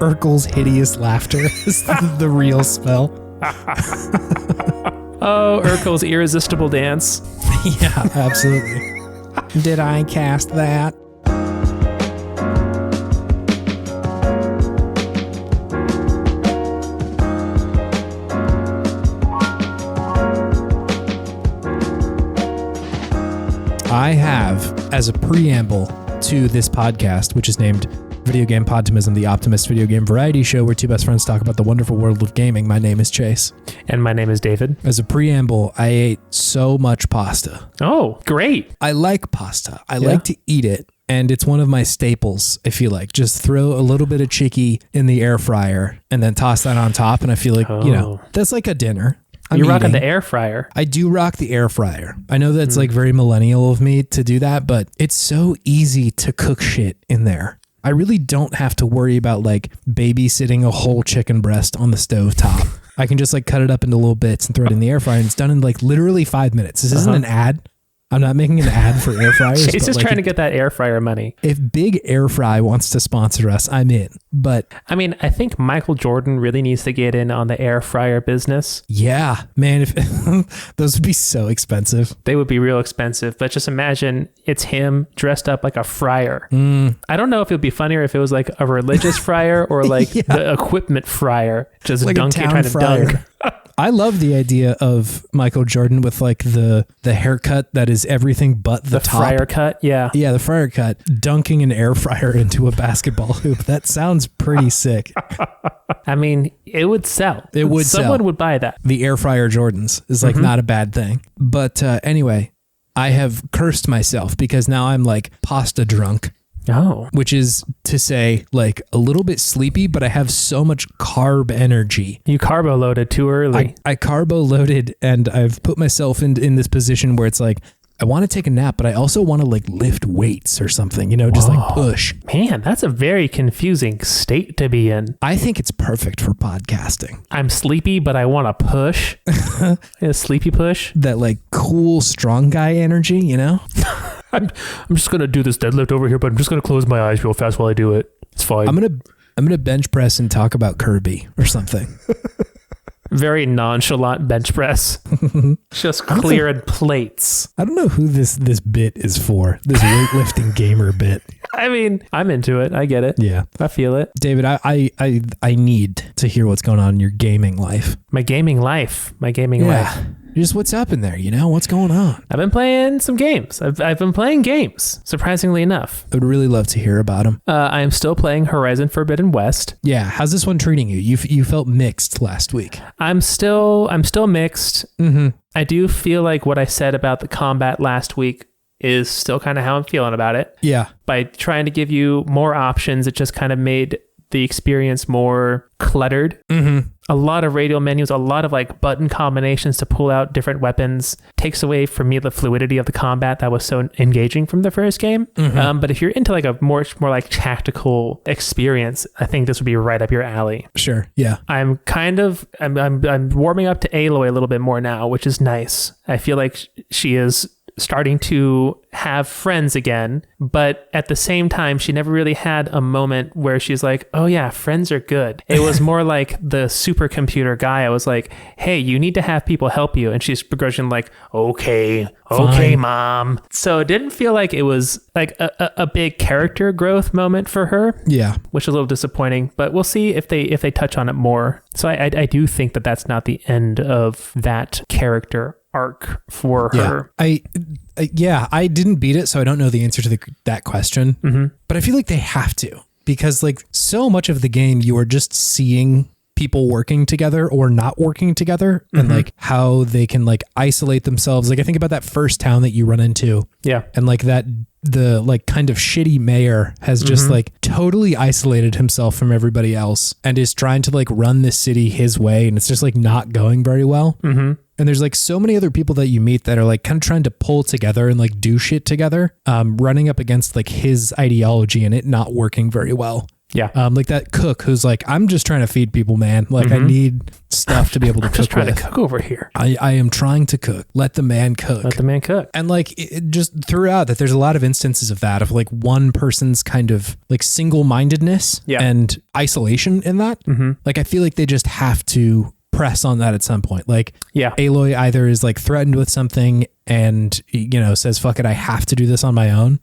Urkel's hideous laughter is the real spell. Oh, Urkel's irresistible dance. Yeah, absolutely. Did I cast that? I have, as a preamble to this podcast, which is named Video Game Podtimism, the Optimist video game variety show where two best friends talk about the wonderful world of gaming. My name is Chase. And my name is David. As a preamble, I ate so much pasta. Oh, great. I like pasta. I like to eat it. And it's one of my staples, I feel like. Just throw a little bit of chicky in the air fryer and then toss that on top. And I feel like, that's like a dinner. You're rocking the air fryer. I do rock the air fryer. I know that's like very millennial of me to do that, but it's so easy to cook shit in there. I really don't have to worry about like babysitting a whole chicken breast on the stove top. I can just like cut it up into little bits and throw it in the air fryer, and it's done in like literally 5 minutes. This isn't an ad. I'm not making an ad for air fryers. He's just trying to get that air fryer money. If Big Air Fry wants to sponsor us, I'm in. But I mean, I think Michael Jordan really needs to get in on the air fryer business. Yeah, man, if those would be so expensive. They would be real expensive, but just imagine it's him dressed up like a fryer. I don't know if it would be funnier if it was like a religious fryer or like the equipment fryer, just like dunking, trying to dunk. I love the idea of Michael Jordan with like the haircut that is everything but the top. Fryer cut, yeah. Yeah, the fryer cut. Dunking an air fryer into a basketball hoop. That sounds pretty sick. I mean, it would sell. Someone sell. Would buy that. The air fryer Jordans is like not a bad thing. But anyway, I have cursed myself because now I'm like pasta drunk. Oh. Which is to say, like, a little bit sleepy, but I have so much carb energy. You carbo loaded too early. I carbo loaded, and I've put myself in this position where it's like, I want to take a nap, but I also want to like lift weights or something, just like push. Man, that's a very confusing state to be in. I think it's perfect for podcasting. I'm sleepy, but I want to push. A sleepy push. That like cool, strong guy energy, I'm just going to do this deadlift over here, but I'm just going to close my eyes real fast while I do it. It's fine. I'm going to bench press and talk about Kirby or something. Very nonchalant bench press. Just clearing plates. I don't know who this bit is for. This weightlifting gamer bit. I mean, I'm into it. I get it. Yeah. I feel it. David, I need to hear what's going on in your gaming life. My gaming life. Just what's up in there, What's going on? I've been playing some games. I've been playing games, surprisingly enough. I would really love to hear about them. I am still playing Horizon Forbidden West. Yeah, how's this one treating you? You felt mixed last week. I'm still mixed. Mm-hmm. I do feel like what I said about the combat last week is still kind of how I'm feeling about it. Yeah. By trying to give you more options, it just kind of made the experience more cluttered. Mm-hmm. A lot of radial menus, a lot of like button combinations to pull out different weapons takes away from me the fluidity of the combat that was so engaging from the first game. Mm-hmm. But if you're into like a more like tactical experience, I think this would be right up your alley. Sure. Yeah. I'm warming up to Aloy a little bit more now, which is nice. I feel like she is starting to have friends again, but at the same time, she never really had a moment where she's like, oh yeah, friends are good. It was more like the supercomputer guy. I was like, hey, you need to have people help you. And she's begrudging like, okay, mom. So it didn't feel like it was like a big character growth moment for her. Yeah. Which is a little disappointing, but we'll see if they touch on it more. So I do think that that's not the end of that character arc for her. I didn't beat it, so I don't know the answer to that question. Mm-hmm. But I feel like they have to, because like so much of the game, you are just seeing people working together or not working together, and like how they can like isolate themselves. Like I think about that first town that you run into. Yeah. And like the like kind of shitty mayor has just like totally isolated himself from everybody else and is trying to like run this city his way, and it's just like not going very well. Mm-hmm. And there's like so many other people that you meet that are like kind of trying to pull together and like do shit together, running up against like his ideology and it not working very well. Yeah. Like that cook who's like, I'm just trying to feed people, man. Like I need stuff to be able to cook. Just trying with. to cook over here. I am trying to cook. Let the man cook. Let the man cook. And like it just throughout that, there's a lot of instances of that, of like one person's kind of like single-mindedness and isolation in that. Like I feel like they just have to press on that at some point. Like Aloy either is like threatened with something and, you know, says, fuck it, I have to do this on my own.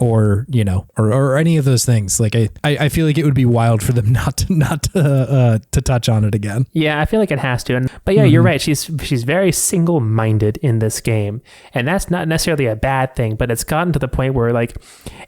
Or, you know, or any of those things. Like I feel like it would be wild for them not to touch on it again. Yeah, I feel like it has to. But yeah, you're right. She's very single-minded in this game. And that's not necessarily a bad thing, but it's gotten to the point where like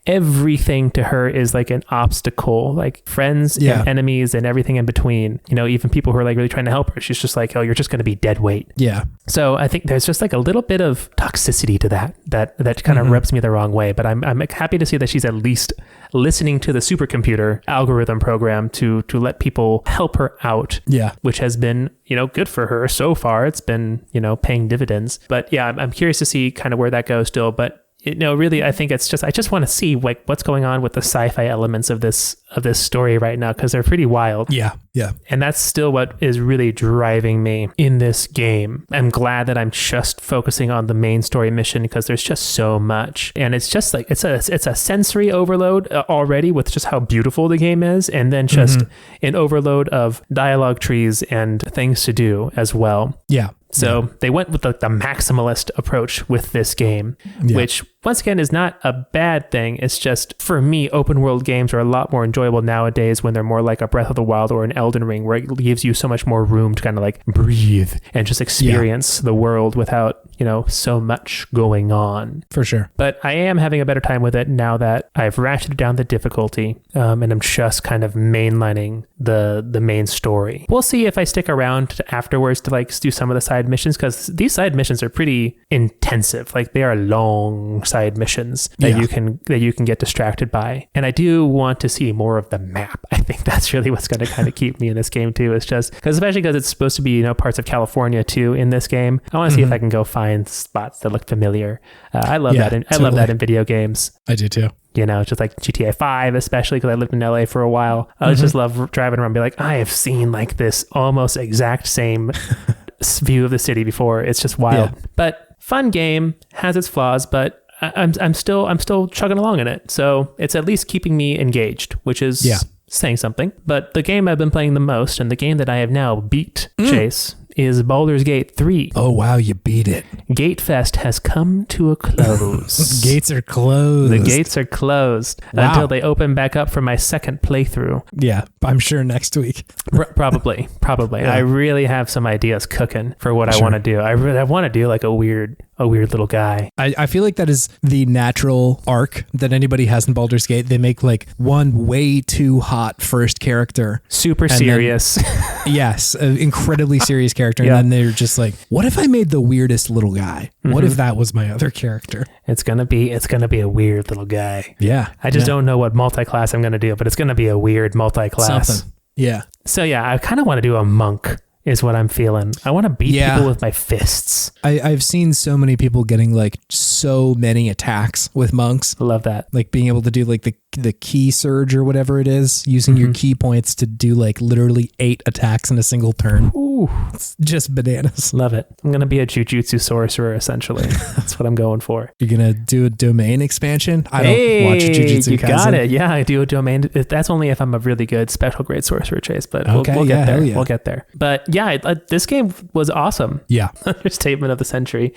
everything to her is like an obstacle, like friends and enemies and everything in between. You know, even people who are like really trying to help her. She's just like, oh, you're just going to be dead weight. Yeah. So I think there's just like a little bit of toxicity to that kind of rubs me the wrong way. But I'm happy to see that she's at least listening to the supercomputer algorithm program to let people help her out. Yeah. Which has been, you know, good for her so far. It's been, you know, paying dividends. But yeah, I'm curious to see kind of where that goes still. But you know, really, I think I just want to see like what's going on with the sci-fi elements of this story right now, because they're pretty wild. Yeah. Yeah. And that's still what is really driving me in this game. I'm glad that I'm just focusing on the main story mission because there's just so much. And it's just like it's a sensory overload already with just how beautiful the game is, and then just an overload of dialogue trees and things to do as well. Yeah. So they went with the maximalist approach with this game, which once again is not a bad thing. It's just, for me, open world games are a lot more enjoyable nowadays when they're more like a Breath of the Wild or an Elden Ring, where it gives you so much more room to kind of like breathe and just experience the world without, you know, so much going on. For sure. But I am having a better time with it now that I've ratcheted down the difficulty, and I'm just kind of mainlining the main story. We'll see if I stick around afterwards to like do some of the side missions, because these side missions are pretty intensive. Like they are long side missions that you can get distracted by. And I do want to see more of the map. I think that's really what's going to kind of keep me in this game too. It's just because, especially because it's supposed to be, you know, parts of California too in this game. I want to see if I can go find spots that look familiar. I love that. I love that in video games. I do too. You know, just like GTA 5, especially because I lived in LA for a while. I just love driving around and be like, I have seen like this almost exact same view of the city before. It's just wild. But fun game, has its flaws, but I'm still chugging along in it. So it's at least keeping me engaged, which is saying something. But the game I've been playing the most, and the game that I have now beat, Chase, is Baldur's Gate 3. Oh, wow, you beat it. Gate Fest has come to a close. Gates are closed. The gates are closed until they open back up for my second playthrough. Yeah, I'm sure next week. Probably. Yeah. I really have some ideas cooking for what I want to do. I want to do like a weird little guy. I feel like that is the natural arc that anybody has in Baldur's Gate. They make like one way too hot first character. Super serious. Yes, an incredibly serious character. And then they're just like, what if I made the weirdest little guy? What if that was my other character? It's gonna be a weird little guy. Yeah. I just don't know what multi-class I'm gonna do, but it's gonna be a weird multi-class. Something. Yeah. So yeah, I kind of want to do a monk. Is what I'm feeling. I want to beat people with my fists. I've seen so many people getting like so many attacks with monks. I love that. Like being able to do like the key surge or whatever it is, using your key points to do like literally 8 attacks in a single turn. Ooh, it's just bananas. Love it. I'm going to be a jujutsu sorcerer, essentially. That's what I'm going for. You're going to do a domain expansion? I don't watch Jujutsu Kaisen. You got it. Yeah, I do a domain. That's only if I'm a really good special grade sorcerer, Chase, but we'll get there. Yeah. We'll get there. But yeah, this game was awesome. Yeah. Understatement of the century.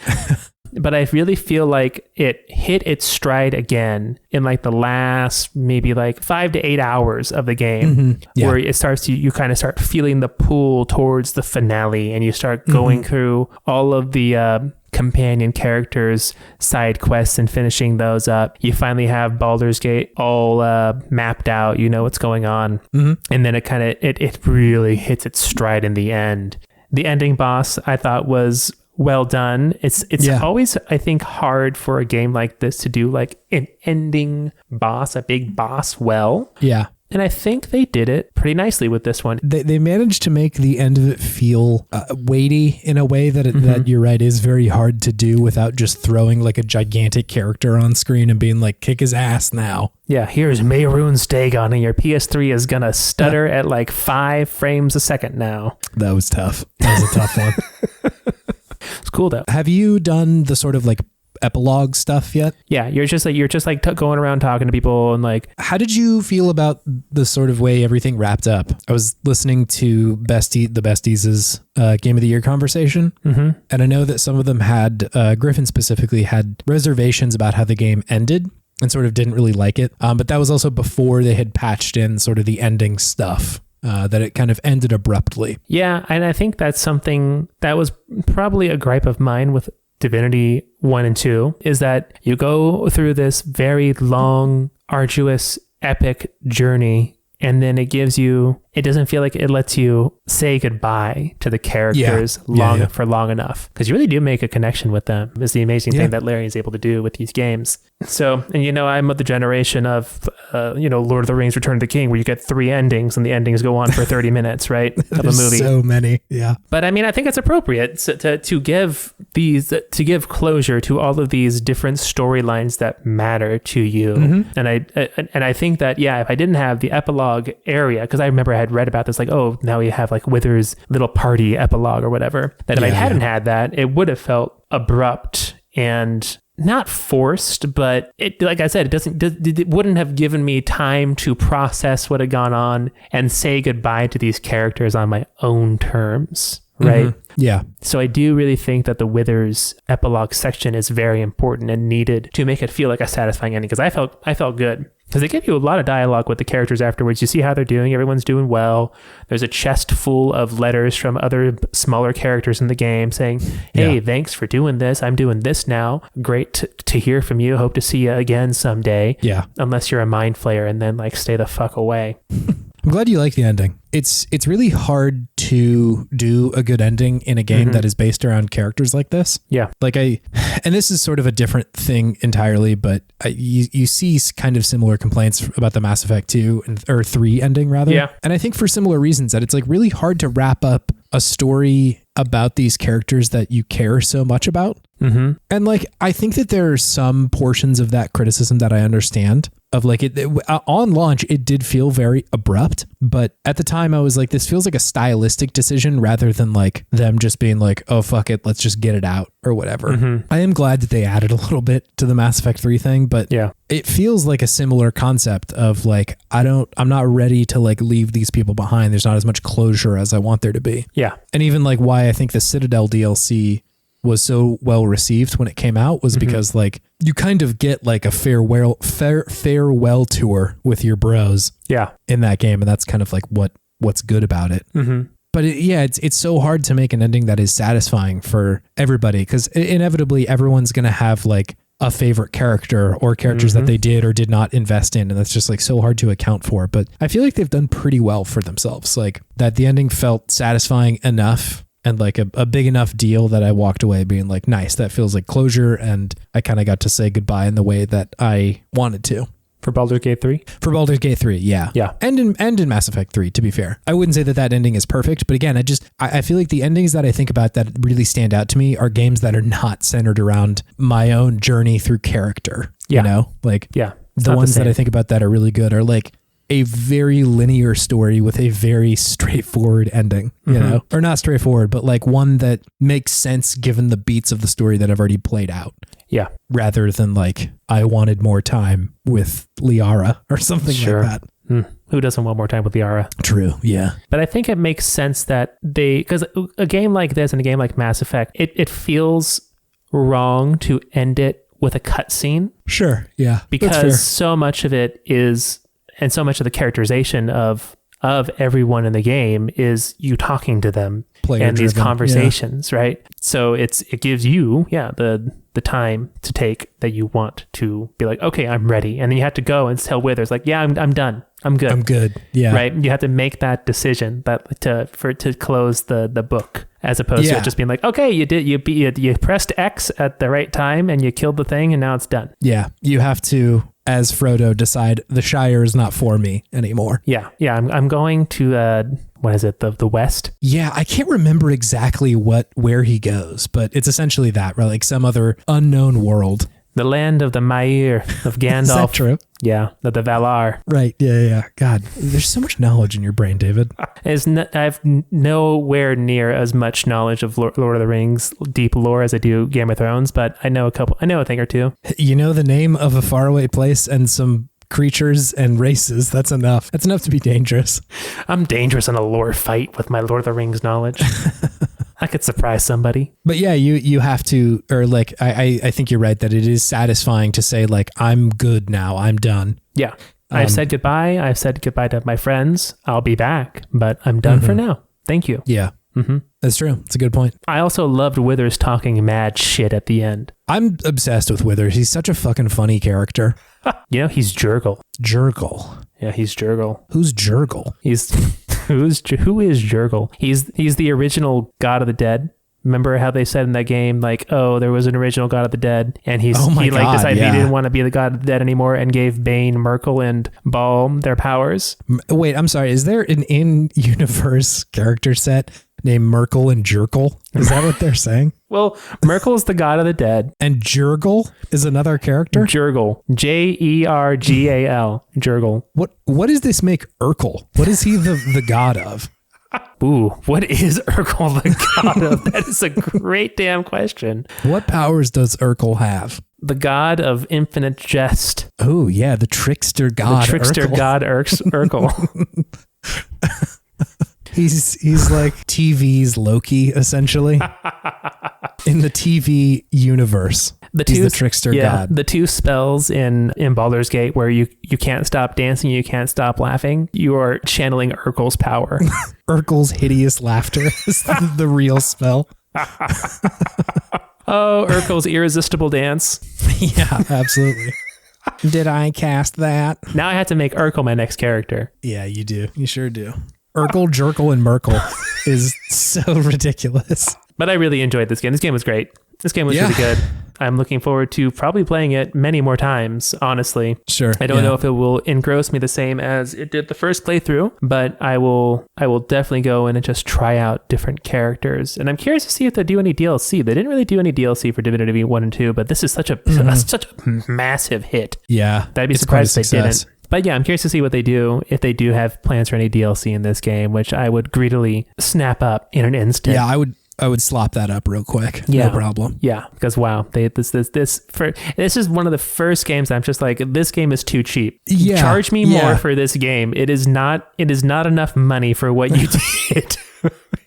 But I really feel like it hit its stride again in like the last maybe like 5 to 8 hours of the game, where it starts to, you kind of start feeling the pull towards the finale, and you start going through all of the companion characters' side quests and finishing those up. You finally have Baldur's Gate all mapped out. You know what's going on. And then it really hits its stride in the end. The ending boss, I thought, was well done. It's always, I think, hard for a game like this to do like an ending boss, a big boss well. Yeah. And I think they did it pretty nicely with this one. They managed to make the end of it feel weighty in a way that that you're right is very hard to do without just throwing like a gigantic character on screen and being like, kick his ass now. Yeah, here's Mehrunes Dagon, and your PS3 is gonna stutter at like 5 frames a second now. That was tough. That was a tough one. It's cool though. Have you done the sort of like epilogue stuff yet? Yeah, you're just like going around talking to people and like. How did you feel about the sort of way everything wrapped up? I was listening to the Besties' Game of the Year conversation, and I know that some of them had, Griffin specifically had reservations about how the game ended and sort of didn't really like it. But that was also before they had patched in sort of the ending stuff. That it kind of ended abruptly. Yeah, and I think that's something that was probably a gripe of mine with Divinity 1 and 2, is that you go through this very long, arduous, epic journey, and then it doesn't feel like it lets you say goodbye to the characters for long enough. Because you really do make a connection with them, is the amazing thing that Larry is able to do with these games. So, and I'm of the generation of, Lord of the Rings, Return of the King, where you get 3 endings and the endings go on for 30 minutes, right? Of a movie. So many. Yeah. But I mean, I think it's appropriate to give closure to all of these different storylines that matter to you. And I think that, if I didn't have the epilogue area, because I remember I had read about this, like, oh, now we have like Wither's little party epilogue or whatever, that if I hadn't had that, it would have felt abrupt and not forced, but it, like I said, it wouldn't have given me time to process what had gone on and say goodbye to these characters on my own terms. Right. Yeah. So I do really think that the Withers epilogue section is very important and needed to make it feel like a satisfying ending. Because I felt good. Because they give you a lot of dialogue with the characters afterwards. You see how they're doing. Everyone's doing well. There's a chest full of letters from other smaller characters in the game saying, hey, thanks for doing this. I'm doing this now. Great to hear from you. Hope to see you again someday. Yeah. Unless you're a mind flayer and then like stay the fuck away. I'm glad you like the ending. It's really hard to do a good ending in a game that is based around characters like this. Yeah. And this is sort of a different thing entirely, but you see kind of similar complaints about the Mass Effect 2 or 3 ending rather. Yeah. And I think for similar reasons that it's like really hard to wrap up a story about these characters that you care so much about. And like, I think that there are some portions of that criticism that I understand. Of like on launch, it did feel very abrupt, but at the time I was like, this feels like a stylistic decision rather than like them just being like, oh, fuck it, let's just get it out or whatever. I am glad that they added a little bit to the Mass Effect 3 thing, but it feels like a similar concept of like, I'm not ready to like leave these people behind. There's not as much closure as I want there to be. Yeah. And even like why I think the Citadel DLC was so well received when it came out was because like you kind of get like a farewell tour with your bros in that game, and that's kind of like what's good about it. But it's so hard to make an ending that is satisfying for everybody, because inevitably everyone's gonna have like a favorite character or characters that they did or did not invest in, and that's just like so hard to account for. But I feel like they've done pretty well for themselves, like that the ending felt satisfying enough and like a big enough deal that I walked away being like, nice, that feels like closure, and I kind of got to say goodbye in the way that I wanted to. For Baldur's Gate 3? For Baldur's Gate 3, yeah. And in Mass Effect 3, to be fair. I wouldn't say that ending is perfect, but again, I feel like the endings that I think about that really stand out to me are games that are not centered around my own journey through character. You know? Like, the ones that I think about that are really good are like a very linear story with a very straightforward ending, you know, or not straightforward, but like one that makes sense given the beats of the story that I've already played out. Yeah. Rather than like, I wanted more time with Liara or something like that. Who doesn't want more time with Liara? True. Yeah. But I think it makes sense that because a game like this and a game like Mass Effect, it feels wrong to end it with a cutscene. Sure. Yeah. Because so much of it is, and so much of the characterization of everyone in the game is you talking to them and these conversations, right? So it gives you, the time to take that you want to be like, okay, I'm ready. And then you have to go and tell Withers like, yeah, I'm done. I'm good. I'm good. Yeah. Right. You have to make that decision to close the book, as opposed to it just being like, okay, you pressed X at the right time and you killed the thing and now it's done. Yeah. You have to as Frodo, decide the Shire is not for me anymore. Yeah. I'm going to what is it? The West? Yeah, I can't remember exactly where he goes, but it's essentially that, right? Like some other unknown world. The land of the Mair, of Gandalf. Is that true? Yeah, the Valar. Right, yeah. God, there's so much knowledge in your brain, David. I have nowhere near as much knowledge of Lord of the Rings deep lore as I do Game of Thrones, but I know a thing or two. You know the name of a faraway place and some creatures and races. That's enough. That's enough to be dangerous. I'm dangerous in a lore fight with my Lord of the Rings knowledge. I could surprise somebody. But yeah, you have to, or like, I think you're right that it is satisfying to say like, I'm good now. I'm done. Yeah. I've said goodbye. I've said goodbye to my friends. I'll be back, but I'm done for now. Thank you. Yeah. That's true. It's a good point. I also loved Withers talking mad shit at the end. I'm obsessed with Withers. He's such a fucking funny character. He's Jurgle. Jurgle. Yeah, he's Jurgle. Who's Jurgle? Who is Jurgle? He's the original God of the Dead. Remember how they said in that game, like, oh, there was an original God of the Dead, and he decided he didn't want to be the God of the Dead anymore, and gave Bane, Merkel, and Balm their powers. Wait, I'm sorry. Is there an in-universe character set named Merkel and Jurkel? Is that what they're saying? Well, Merkel is the God of the Dead. And Jurgle is another character? Jurgle. Jergal. Jurgle. What does this make Urkel? What is he the god of? Ooh, what is Urkel the god of? That is a great damn question. What powers does Urkel have? The god of infinite jest. Oh, yeah, the trickster god. The trickster Urkel. god Urkel. He's like TV's Loki, essentially. In the TV universe. He's the trickster god. The two spells in Baldur's Gate where you can't stop dancing, you can't stop laughing. You are channeling Urkel's power. Urkel's hideous laughter is the real spell. Oh, Urkel's irresistible dance. Yeah, absolutely. Did I cast that? Now I have to make Urkel my next character. Yeah, you do. You sure do. Urkel, Jurkel, and Merkel is so ridiculous. But I really enjoyed this game. This game was great. This game was really good. I'm looking forward to probably playing it many more times, honestly. Sure. I don't know if it will engross me the same as it did the first playthrough, but I will definitely go in and just try out different characters. And I'm curious to see if they do any DLC. They didn't really do any DLC for Divinity 1 and 2, but this is such a massive hit. Yeah. I'd be surprised if they didn't. But yeah, I'm curious to see what they do, if they do have plans for any DLC in this game, which I would greedily snap up in an instant. Yeah, I would slop that up real quick. Yeah. No problem. Yeah, because wow, this is one of the first games I'm just like, this game is too cheap. Yeah. Charge me more for this game. It is not enough money for what you did.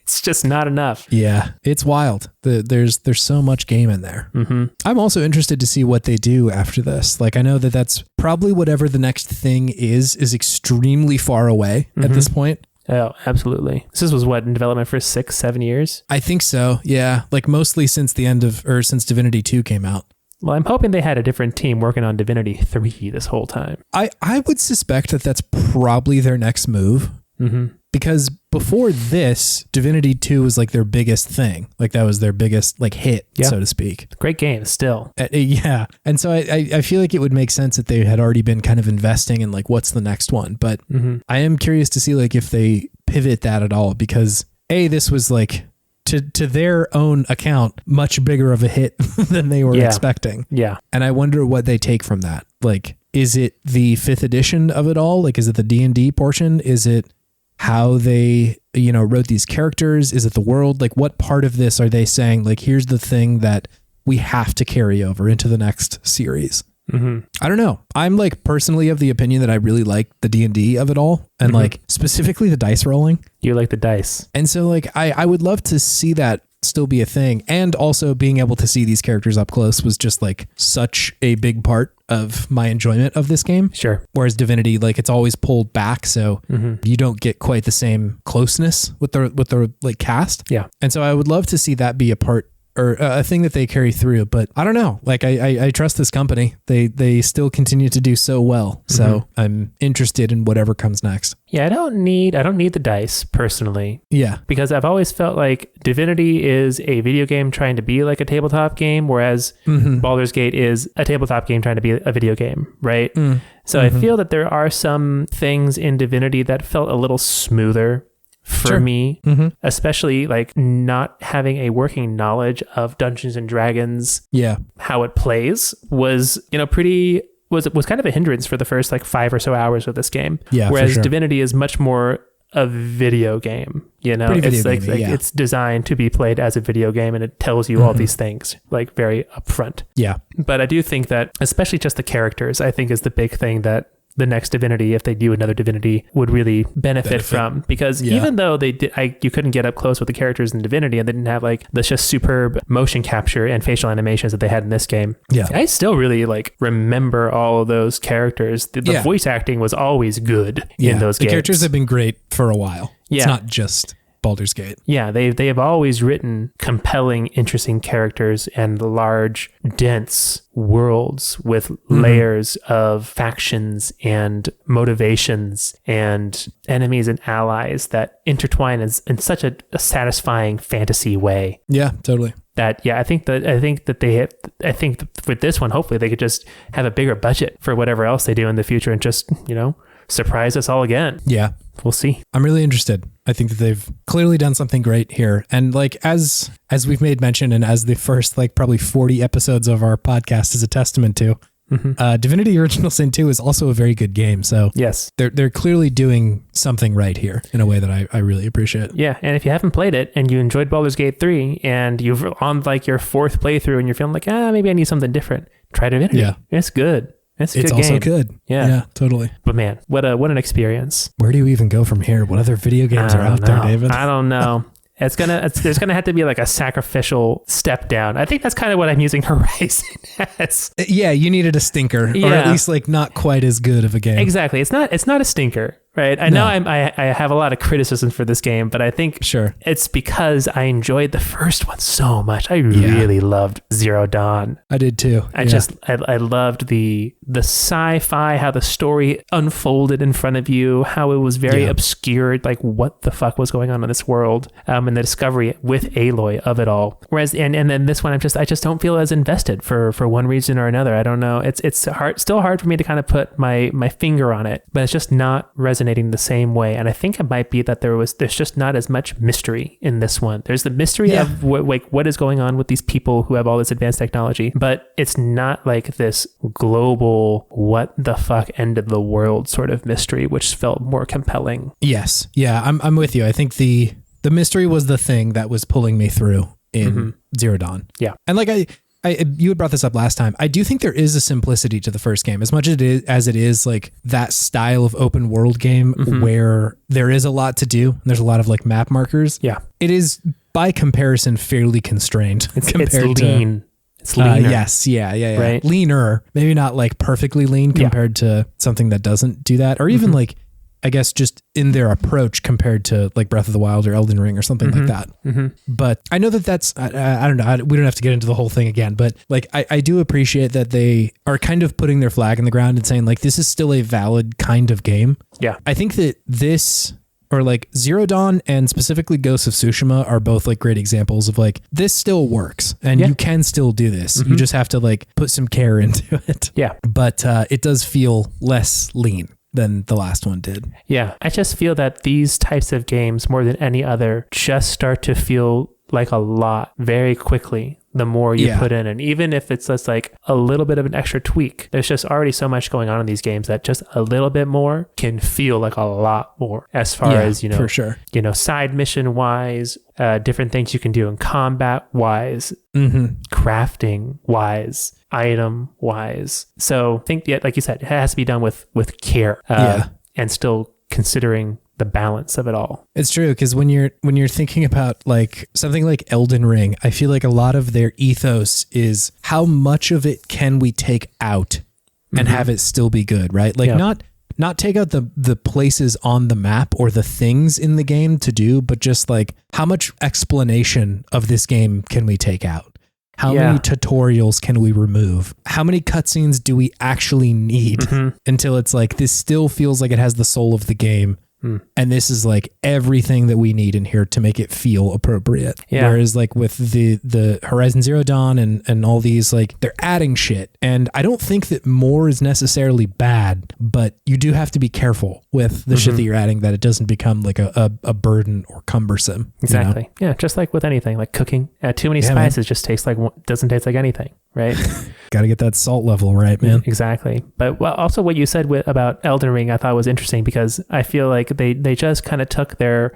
It's just not enough. Yeah, it's wild. There's so much game in there. Mm-hmm. I'm also interested to see what they do after this. Like, I know that's probably whatever the next thing is extremely far away at this point. Oh, absolutely. This was what, in development for 6-7 years? I think so. Yeah. Like mostly since since Divinity 2 came out. Well, I'm hoping they had a different team working on Divinity 3 this whole time. I would suspect that that's probably their next move. Mm-hmm. Because before this, Divinity 2 was like their biggest thing. Like that was their biggest like hit, so to speak. Great game still. Yeah. And so I feel like it would make sense that they had already been kind of investing in like, what's the next one? But I am curious to see like if they pivot that at all, because this was like to their own account, much bigger of a hit than they were expecting. Yeah. And I wonder what they take from that. Like, is it the 5th edition of it all? Like, is it the D&D portion? Is it how they, wrote these characters? Is it the world? Like, what part of this are they saying, like, here's the thing that we have to carry over into the next series? Mm-hmm. I don't know. I'm like personally of the opinion that I really like the D&D of it all, and like specifically the dice rolling. You like the dice. And so like, I would love to see that still be a thing. And also being able to see these characters up close was just like such a big part of my enjoyment of this game. Sure. Whereas Divinity, like it's always pulled back. So you don't get quite the same closeness with the like cast. Yeah. And so I would love to see that be a part or a thing that they carry through. But I don't know. Like I trust this company. They still continue to do so well. So I'm interested in whatever comes next. Yeah, I don't need the dice personally. Yeah. Because I've always felt like Divinity is a video game trying to be like a tabletop game, whereas Baldur's Gate is a tabletop game trying to be a video game, right? So I feel that there are some things in Divinity that felt a little smoother for me, especially like not having a working knowledge of Dungeons and Dragons. Yeah. How it plays was, was kind of a hindrance for the first like 5 or so hours of this game. Yeah. Whereas for sure. Divinity is much more a video game, Pretty it's like yeah. it's designed to be played as a video game, and it tells you all these things like very upfront. Yeah. But I do think that especially just the characters, I think is the big thing that the next Divinity, if they do another Divinity, would really benefit from, because even though they did, you couldn't get up close with the characters in Divinity, and they didn't have like the just superb motion capture and facial animations that they had in this game. Yeah, I still really like remember all of those characters. The voice acting was always good in those games. The characters have been great for a while. Yeah. It's not just Baldur's Gate. Yeah, they have always written compelling, interesting characters and large, dense worlds with layers of factions and motivations and enemies and allies that intertwine in such a satisfying fantasy way. Yeah, totally. That I think with this one, hopefully they could just have a bigger budget for whatever else they do in the future and just surprise us all again. Yeah. We'll see. I'm really interested. I think that they've clearly done something great here. And like, as we've made mention, and as the first, like probably 40 episodes of our podcast is a testament to, Divinity Original Sin 2 is also a very good game. So yes, they're clearly doing something right here in a way that I really appreciate. Yeah. And if you haven't played it and you enjoyed Baldur's Gate 3 and you've on like your 4th playthrough and you're feeling like, maybe I need something different, try Divinity. Yeah. It's good. It's a good game. It's also good. Yeah, totally. But man, what an experience. Where do you even go from here? What other video games are out there, David? I don't know. There's gonna have to be like a sacrificial step down. I think that's kind of what I'm using Horizon as. Yeah, you needed a stinker, or at least like not quite as good of a game. Exactly. It's not a stinker. Right. I know I have a lot of criticism for this game, but I think it's because I enjoyed the first one so much. I really loved Zero Dawn. I did too. I loved the sci-fi, how the story unfolded in front of you, how it was very obscured, like what the fuck was going on in this world, and the discovery with Aloy of it all. Whereas and then this one, I just don't feel as invested for one reason or another. I don't know. It's still hard for me to kind of put my finger on it, but it's just not resonating the same way. And I think it might be that there's just not as much mystery in this one. There's the mystery of what is going on with these people who have all this advanced technology, but it's not like this global what the fuck ended the world sort of mystery, which felt more compelling. Yes. Yeah, I'm with you. I think the mystery was the thing that was pulling me through in Zero Dawn. Yeah. And like you had brought this up last time. I do think there is a simplicity to the first game, as much as it is like that style of open world game where there is a lot to do. And there's a lot of like map markers. Yeah. It is by comparison fairly constrained. It's lean. It's leaner. Yes. Yeah. Right? Leaner, maybe not like perfectly lean compared to something that doesn't do that, or even like, I guess just in their approach compared to like Breath of the Wild or Elden Ring or something like that. But I know that's, I don't know. We don't have to get into the whole thing again, but like, I do appreciate that they are kind of putting their flag in the ground and saying like, this is still a valid kind of game. Yeah. I think that this, or like Zero Dawn and specifically Ghost of Tsushima, are both like great examples of like, this still works and you can still do this. You just have to like put some care into it. Yeah. But it does feel less lean than the last one did. Yeah. I just feel that these types of games, more than any other, just start to feel like a lot very quickly the more you put in. And even if it's just like a little bit of an extra tweak, there's just already so much going on in these games that just a little bit more can feel like a lot more, as far as, for sure. Side mission wise, different things you can do in combat wise, crafting wise, item wise. So I think, like you said, it has to be done with care and still considering the balance of it all. It's true, because when you're thinking about like something like Elden Ring, I feel like a lot of their ethos is how much of it can we take out and have it still be good, right? Like not not take out the places on the map or the things in the game to do, but just like how much explanation of this game can we take out? How many tutorials can we remove? How many cutscenes do we actually need until it's like, this still feels like it has the soul of the game. And this is like everything that we need in here to make it feel appropriate. Yeah. Whereas like with the Horizon Zero Dawn and all these, like they're adding shit. And I don't think that more is necessarily bad, but you do have to be careful with the shit that you're adding, that it doesn't become like a burden or cumbersome. Exactly. You know? Yeah. Just like with anything, like cooking, too many spices just doesn't taste like anything. Right. Got to get that salt level right, man. Exactly. But also what you said about Elden Ring, I thought was interesting, because I feel like they just kind of took their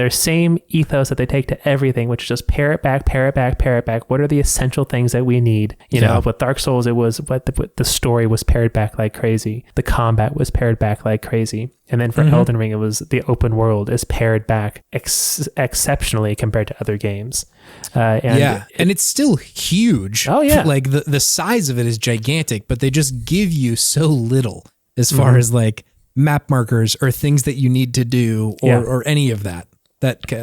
same ethos that they take to everything, which is just pare it back. What are the essential things that we need? You know, with Dark Souls, it was what the story was pared back like crazy. The combat was pared back like crazy. And then for Elden Ring, it was the open world is pared back exceptionally compared to other games. And it's still huge. Oh yeah. Like the size of it is gigantic, but they just give you so little as far as like map markers or things that you need to do or any of that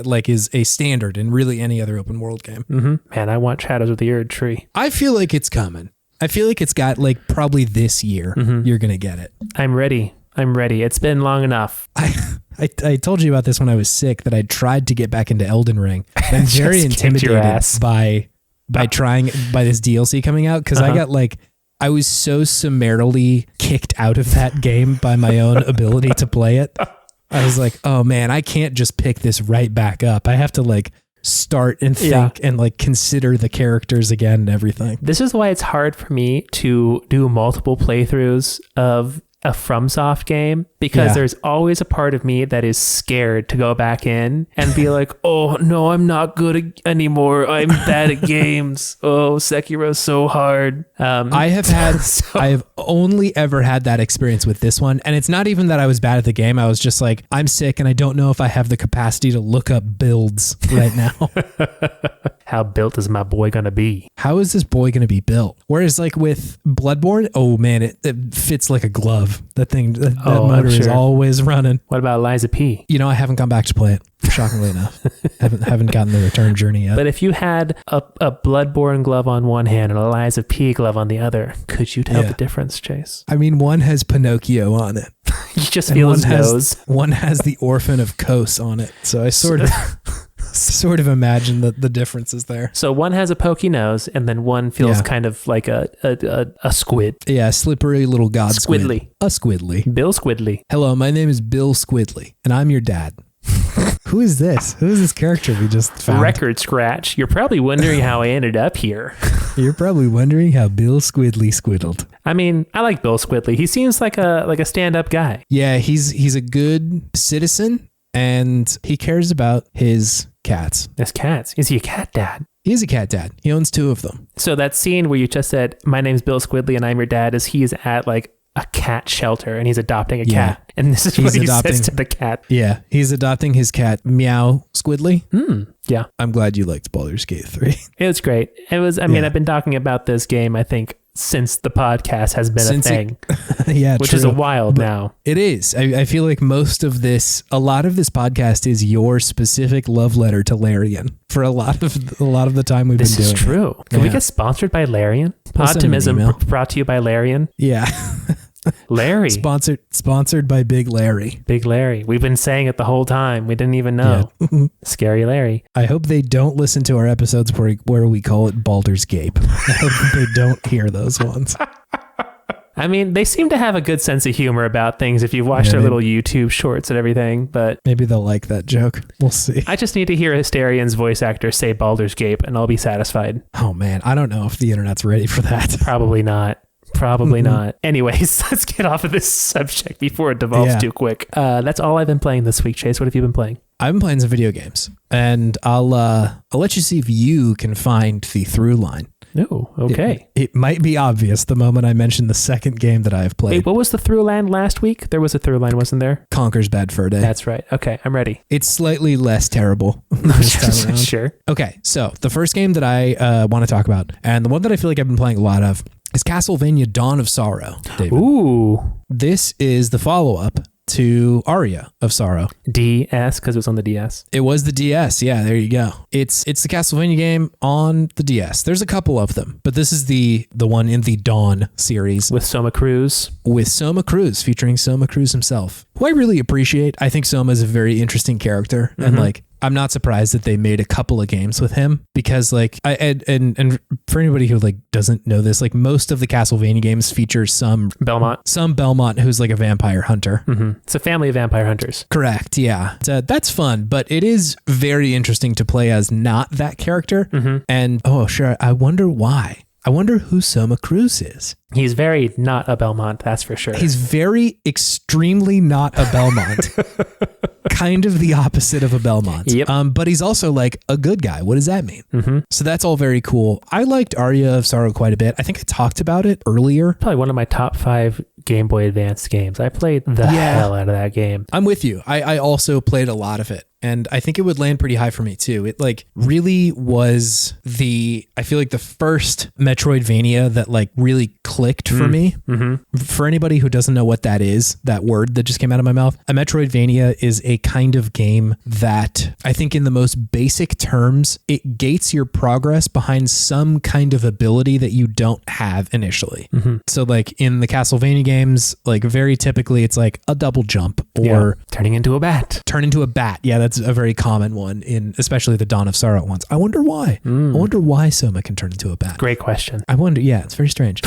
like is a standard in really any other open world game. Man, I want Shadows of the Erd Tree. I feel like it's coming. I feel like it's got like probably this year you're going to get it. I'm ready. It's been long enough. I told you about this when I was sick, that I tried to get back into Elden Ring. I'm very intimidated by this DLC coming out, because I was so summarily kicked out of that game by my own ability to play it. I was like, oh man, I can't just pick this right back up. I have to like start and think and like consider the characters again and everything. This is why it's hard for me to do multiple playthroughs of a FromSoft game, because there's always a part of me that is scared to go back in and be like, oh no, I'm not good anymore. I'm bad at games. Oh, Sekiro's so hard. I have only ever had that experience with this one. And it's not even that I was bad at the game. I was just like, I'm sick and I don't know if I have the capacity to look up builds right now. How built is my boy going to be? How is this boy going to be built? Whereas like with Bloodborne, oh man, it fits like a glove. That thing, that motor is always running. What about Liza P? You know, I haven't gone back to play it, shockingly enough. haven't gotten the return journey yet. But if you had a Bloodborne glove on one hand and a Liza P glove on the other, could you tell the difference, Chase? I mean, one has Pinocchio on it. You just feel his nose. One has the Orphan of Kos on it. So I sort of imagine the differences there. So one has a pokey nose, and then one feels kind of like a squid. Yeah, slippery little god Squidly. Squid. A Squidly. Bill Squidly. Hello, my name is Bill Squidly, and I'm your dad. Who is this? Who is this character we just found? Record scratch. You're probably wondering how I ended up here. You're probably wondering how Bill Squidly squiddled. I mean, I like Bill Squidly. He seems like a stand-up guy. Yeah, he's a good citizen, and he cares about his cats. His cats? Is he a cat dad? He is a cat dad. He owns 2 of them. So that scene where you just said, my name's Bill Squidly and I'm your dad, is he's at like a cat shelter and he's adopting a cat. And this is what he says to the cat. Yeah, he's adopting his cat, Meow Squidly. Yeah. I'm glad you liked Baldur's Gate 3. It was great. It was, I mean, I've been talking about this game, I think, since the podcast has been a thing. Which is a while now. It is. I feel like a lot of this podcast is your specific love letter to Larian for a lot of the time we've been doing. This is true. Can we get sponsored by Larian? Podtimism brought to you by Larian. Yeah. Larry. Sponsored by Big Larry. Big Larry. We've been saying it the whole time. We didn't even know. Yeah. Scary Larry. I hope they don't listen to our episodes where we call it Baldur's Gate. I hope they don't hear those ones. I mean, they seem to have a good sense of humor about things if you've watched their little YouTube shorts and everything, but maybe they'll like that joke. We'll see. I just need to hear Hysterian's voice actor say Baldur's Gate and I'll be satisfied. Oh man, I don't know if the internet's ready for that. Probably not. Not. Anyways, let's get off of this subject before it devolves too quick. That's all I've been playing this week. Chase, what have you been playing? I've been playing some video games, and I'll let you see if you can find the through line. Oh, okay. It might be obvious the moment I mention the second game that I've played. Wait, what was the through line last week? There was a through line, wasn't there? Conker's Bad Fur Day. That's right. Okay, I'm ready. It's slightly less terrible this time around. Sure. Okay, so the first game that I want to talk about, and the one that I feel like I've been playing a lot of, is Castlevania Dawn of Sorrow, David. Ooh. This is the follow-up to Aria of Sorrow. DS, because it was on the DS. It was the DS. Yeah, there you go. It's the Castlevania game on the DS. There's a couple of them, but this is the one in the Dawn series. With Soma Cruz. With Soma Cruz, featuring Soma Cruz himself, who I really appreciate. I think Soma is a very interesting character. And like, I'm not surprised that they made a couple of games with him because like and for anybody who like doesn't know this, like most of the Castlevania games feature some Belmont who's like a vampire hunter. It's a family of vampire hunters. Correct. Yeah. That's fun, but it is very interesting to play as not that character. And sure. I wonder why. I wonder who Soma Cruz is. He's very not a Belmont, that's for sure. He's very extremely not a Belmont. Kind of the opposite of a Belmont. Yep. But he's also like a good guy. What does that mean? So that's all very cool. I liked Aria of Sorrow quite a bit. I think I talked about it earlier. Probably one of my top 5 Game Boy Advance games. I played the hell out of that game. I'm with you. I also played a lot of it. And I think it would land pretty high for me too. It like really was I feel like the first Metroidvania that like really clicked for me. For anybody who doesn't know what that is, that word that just came out of my mouth, a Metroidvania is a kind of game that I think in the most basic terms, it gates your progress behind some kind of ability that you don't have initially. So like in the Castlevania games, like very typically it's like a double jump or turning into a bat. Yeah, that's a very common one in especially the Dawn of Sorrow ones. I wonder why. I wonder why Soma can turn into a bat. Great question. I wonder. Yeah, it's very strange.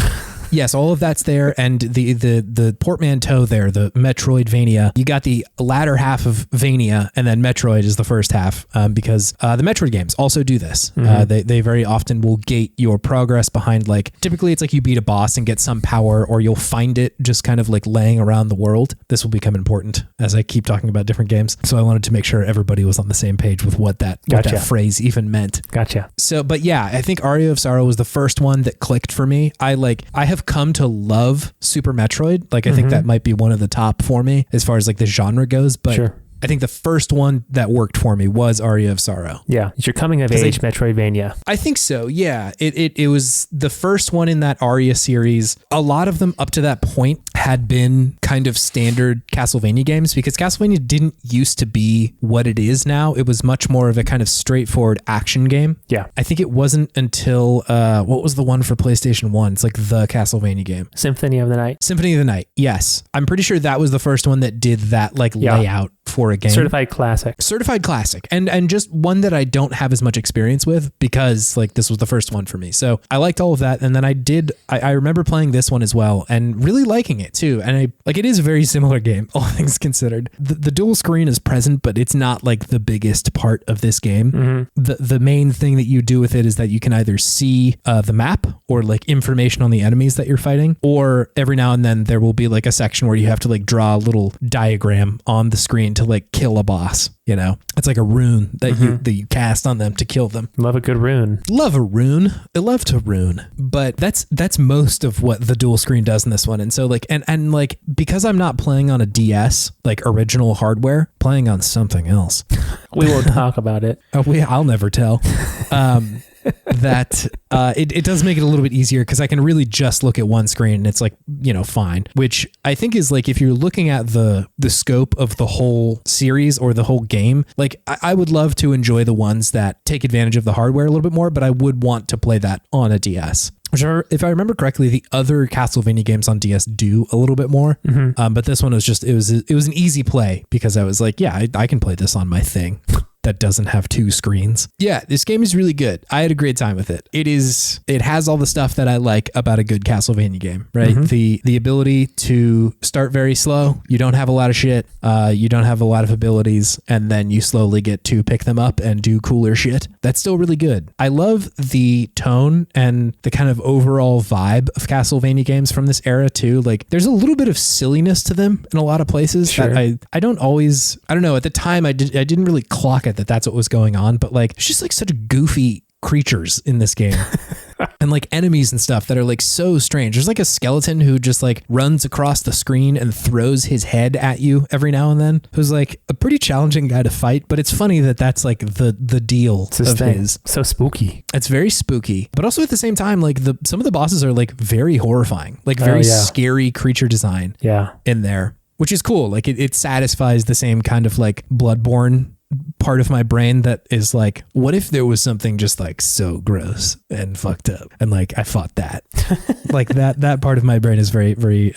Yes, all of that's there, and the portmanteau there, the Metroidvania. You got the latter half of Vania, and then Metroid is the first half, because the Metroid games also do this. They very often will gate your progress behind like typically it's like you beat a boss and get some power, or you'll find it just kind of like laying around the world. This will become important as I keep talking about different games. So I wanted to make sure everybody was on the same page with what that phrase even meant. Gotcha. So, but yeah, I think Aria of Sorrow was the first one that clicked for me. I have come to love Super Metroid. Like I think that might be one of the top for me as far as like the genre goes, but sure. I think the first one that worked for me was Aria of Sorrow. Yeah, it's your coming of age Metroidvania. I think so. Yeah, it was the first one in that Aria series. A lot of them up to that point had been kind of standard Castlevania games because Castlevania didn't used to be what it is now. It was much more of a kind of straightforward action game. Yeah, I think it wasn't until what was the one for PlayStation 1? It's like the Castlevania game. Symphony of the Night. Symphony of the Night. Yes, I'm pretty sure that was the first one that did that like layout for a game. Certified classic. And just one that I don't have as much experience with because like this was the first one for me. So I liked all of that. And then I remember playing this one as well and really liking it too. And it is a very similar game, all things considered. The dual screen is present, but it's not like the biggest part of this game. The main thing that you do with it is that you can either see the map or like information on the enemies that you're fighting, or every now and then there will be like a section where you have to like draw a little diagram on the screen to like kill a boss. You know, it's like a rune that you cast on them to kill them. Love a good rune. Love a rune. I love to rune. But that's most of what the dual screen does in this one. And so like, and like, because I'm not playing on a DS, like original hardware, playing on something else. We won't talk about it. I'll never tell. That it does make it a little bit easier because I can really just look at one screen and it's like, you know, fine. Which I think is like if you're looking at the scope of the whole series or the whole game, like I would love to enjoy the ones that take advantage of the hardware a little bit more, but I would want to play that on a DS. Which are, if I remember correctly, the other Castlevania games on DS do a little bit more. But this one was just it was an easy play because I was like, yeah, I can play this on my thing that doesn't have two screens. Yeah, this game is really good. I had a great time with it. It has all the stuff that I like about a good Castlevania game, right? The ability to start very slow. You don't have a lot of shit. You don't have a lot of abilities, and then you slowly get to pick them up and do cooler shit. That's still really good. I love the tone and the kind of overall vibe of Castlevania games from this era too. Like there's a little bit of silliness to them in a lot of places. Sure. That I don't know. At the time I didn't really clock it that's what was going on, but like it's just like such goofy creatures in this game. And and like enemies and stuff that are like so strange. There's like a skeleton who just like runs across the screen and throws his head at you every now and then, who's like a pretty challenging guy to fight, but it's funny that that's like the deal of his. So spooky. It's very spooky, but also at the same time, like some of the bosses are like very horrifying, like very scary creature design in there, which is cool. Like it satisfies the same kind of like Bloodborne part of my brain that is like, what if there was something just like so gross and fucked up and like I fought that. Like that part of my brain is very, very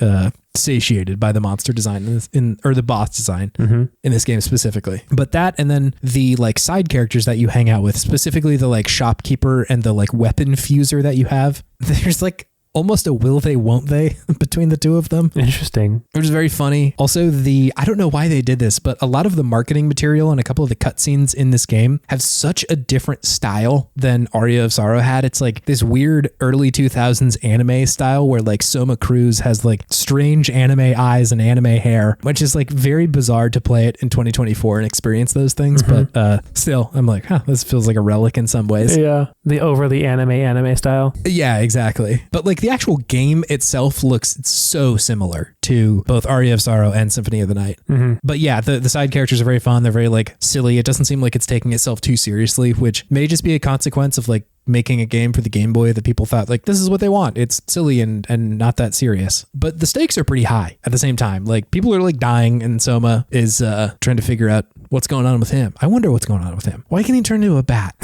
satiated by the monster design or the boss design in this game specifically. But that, and then the like side characters that you hang out with, specifically the like shopkeeper and the like weapon fuser that you have, there's like almost a will they won't they between the two of them. Interesting. Which is very funny. Also, I don't know why they did this, but a lot of the marketing material and a couple of the cutscenes in this game have such a different style than Aria of Sorrow had. It's like this weird early 2000s anime style where like Soma Cruz has like strange anime eyes and anime hair, which is like very bizarre to play it in 2024 and experience those things. But still, I'm like, this feels like a relic in some ways. Yeah. The overly anime style. Yeah, exactly. But like the actual game itself looks so similar to both Aria of Sorrow and Symphony of the Night. But yeah, the side characters are very fun. They're very like silly. It doesn't seem like it's taking itself too seriously, which may just be a consequence of like making a game for the Game Boy that people thought like, this is what they want. It's silly and not that serious. But the stakes are pretty high at the same time. Like people are like dying and Soma is trying to figure out what's going on with him. I wonder what's going on with him. Why can he turn into a bat?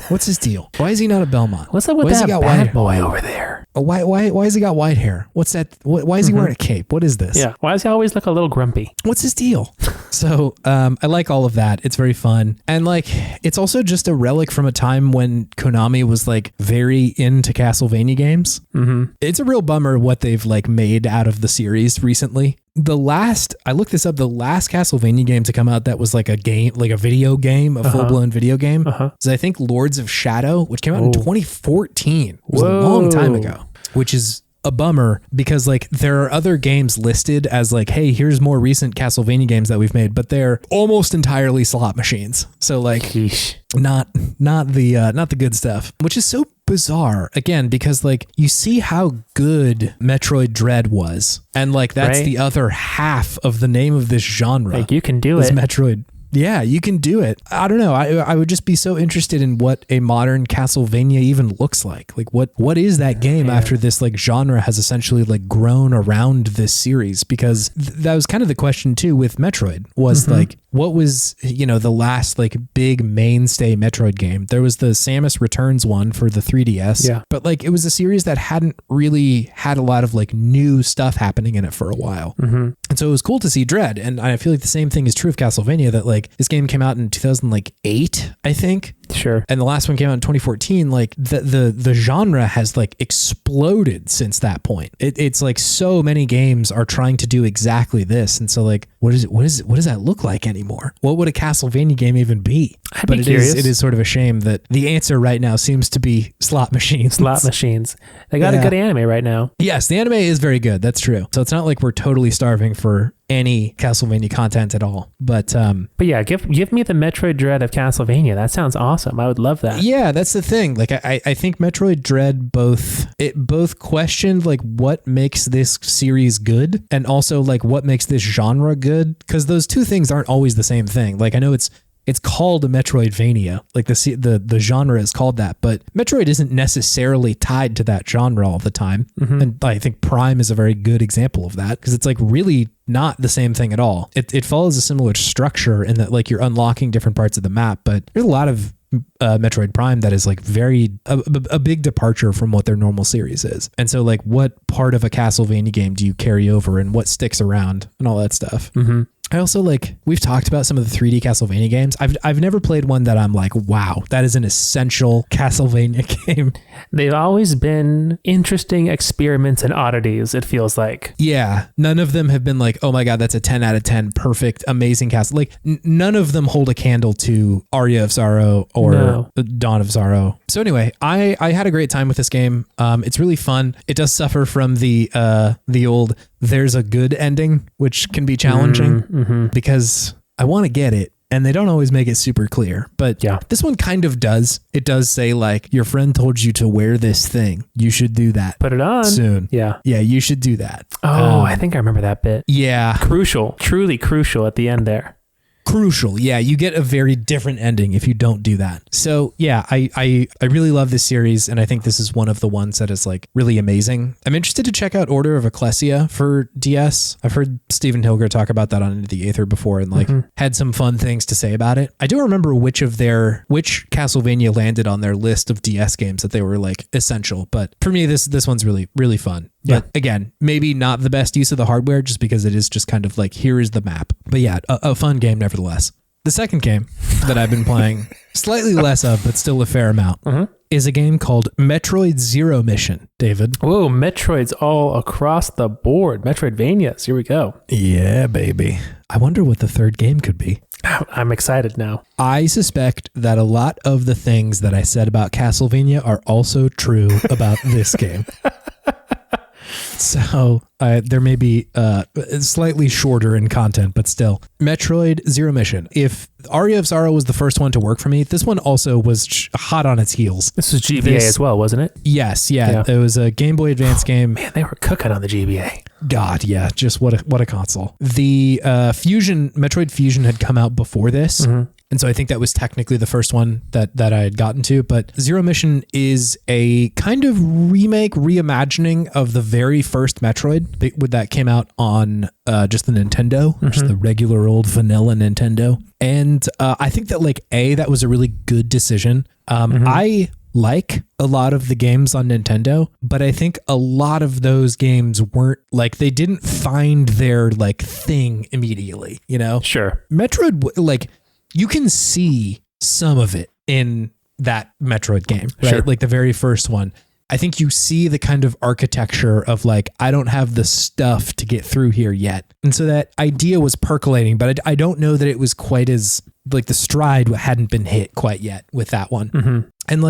What's his deal? Why is he not a Belmont? What's up with that bad boy over there? Why has he got white hair? What's that? Why is he wearing a cape? What is this? Yeah. Why does he always look a little grumpy? What's his deal? So I like all of that. It's very fun. And like, it's also just a relic from a time when Konami was like very into Castlevania games. It's a real bummer what they've like made out of the series recently. I looked this up, the last Castlevania game to come out that was like a game, like a video game, a full-blown video game, is I think Lords of Shadow, which came out in 2014. It was a long time ago, which is a bummer because like there are other games listed as like, hey, here's more recent Castlevania games that we've made, but they're almost entirely slot machines. So like not the good stuff, which is so bizarre again, because like you see how good Metroid Dread was, and like that's the other half of the name of this genre. Like you can do it. Metroid. Yeah, you can do it. I don't know. I would just be so interested in what a modern Castlevania even looks like. Like what is that game after this like genre has essentially like grown around this series? Because that was kind of the question too with Metroid was like, what was, the last like big mainstay Metroid game? There was the Samus Returns one for the 3DS. Yeah. But like it was a series that hadn't really had a lot of like new stuff happening in it for a while. And so it was cool to see Dread. And I feel like the same thing is true of Castlevania, that like this game came out in 2008, I think. Sure. And the last one came out in 2014. Like the genre has like exploded since that point. It's like so many games are trying to do exactly this. And so like, what does that look like anymore? What would a Castlevania game even be? I'd be curious. It is sort of a shame that the answer right now seems to be slot machines. Slot machines. They got a good anime right now. Yes, the anime is very good. That's true. So it's not like we're totally starving for any Castlevania content at all. But yeah, give me the Metroid Dread of Castlevania. That sounds awesome. I would love that. Yeah, that's the thing. Like I think Metroid Dread both questioned like what makes this series good and also like what makes this genre good, because those two things aren't always the same thing. Like I know it's called a Metroidvania, like the genre is called that, but Metroid isn't necessarily tied to that genre all the time. And I think Prime is a very good example of that, because it's like really not the same thing at all. It follows a similar structure in that like you're unlocking different parts of the map, but there's a lot of Metroid Prime that is like a big departure from what their normal series is. And so like what part of a Castlevania game do you carry over and what sticks around and all that stuff. I also like, we've talked about some of the 3D Castlevania games. I've never played one that I'm like, wow, that is an essential Castlevania game. They've always been interesting experiments and oddities, it feels like. Yeah. None of them have been like, oh my God, that's a 10 out of 10, perfect, amazing castle. Like none of them hold a candle to Aria of Sorrow or Dawn of Sorrow. So anyway, I had a great time with this game. It's really fun. It does suffer from the old there's a good ending, which can be challenging because I want to get it and they don't always make it super clear. But this one kind of does. It does say like, your friend told you to wear this thing. You should do that. Put it on. Soon. Yeah. Yeah, you should do that. Oh, I think I remember that bit. Yeah. Crucial. Truly crucial at the end there. Crucial. Yeah, you get a very different ending if you don't do that. So yeah, I really love this series, and I think this is one of the ones that is like really amazing. I'm interested to check out Order of Ecclesia for DS. I've heard Stephen Hilger talk about that on Into the Aether before, and like had some fun things to say about it. I don't remember which Castlevania landed on their list of DS games that they were like essential, but for me this one's really fun. But again, maybe not the best use of the hardware, just because it is just kind of like, here is the map. But yeah, a fun game nevertheless. The second game that I've been playing, slightly less of, but still a fair amount, is a game called Metroid Zero Mission, David. Whoa, Metroids all across the board. Metroidvanias, here we go. Yeah, baby. I wonder what the third game could be. I'm excited now. I suspect that a lot of the things that I said about Castlevania are also true about this game. So there may be slightly shorter in content, but still. Metroid Zero Mission. If Aria of Sorrow was the first one to work for me, this one also was hot on its heels. This was GBA as well, wasn't it? Yes, yeah. It was a Game Boy Advance game. Man, they were cooking on the GBA. God, yeah. Just what a console. The Metroid Fusion had come out before this. And so I think that was technically the first one that I had gotten to. But Zero Mission is a kind of reimagining of the very first Metroid that came out on just the Nintendo, which is the regular old vanilla Nintendo. And I think that that was a really good decision. I like a lot of the games on Nintendo, but I think a lot of those games weren't they didn't find their thing immediately, you know? Sure. Metroid, you can see some of it in that Metroid game, right? Sure. Like the very first one. I think you see the kind of architecture of I don't have the stuff to get through here yet. And so that idea was percolating, but I don't know that it was quite as the stride hadn't been hit quite yet with that one. And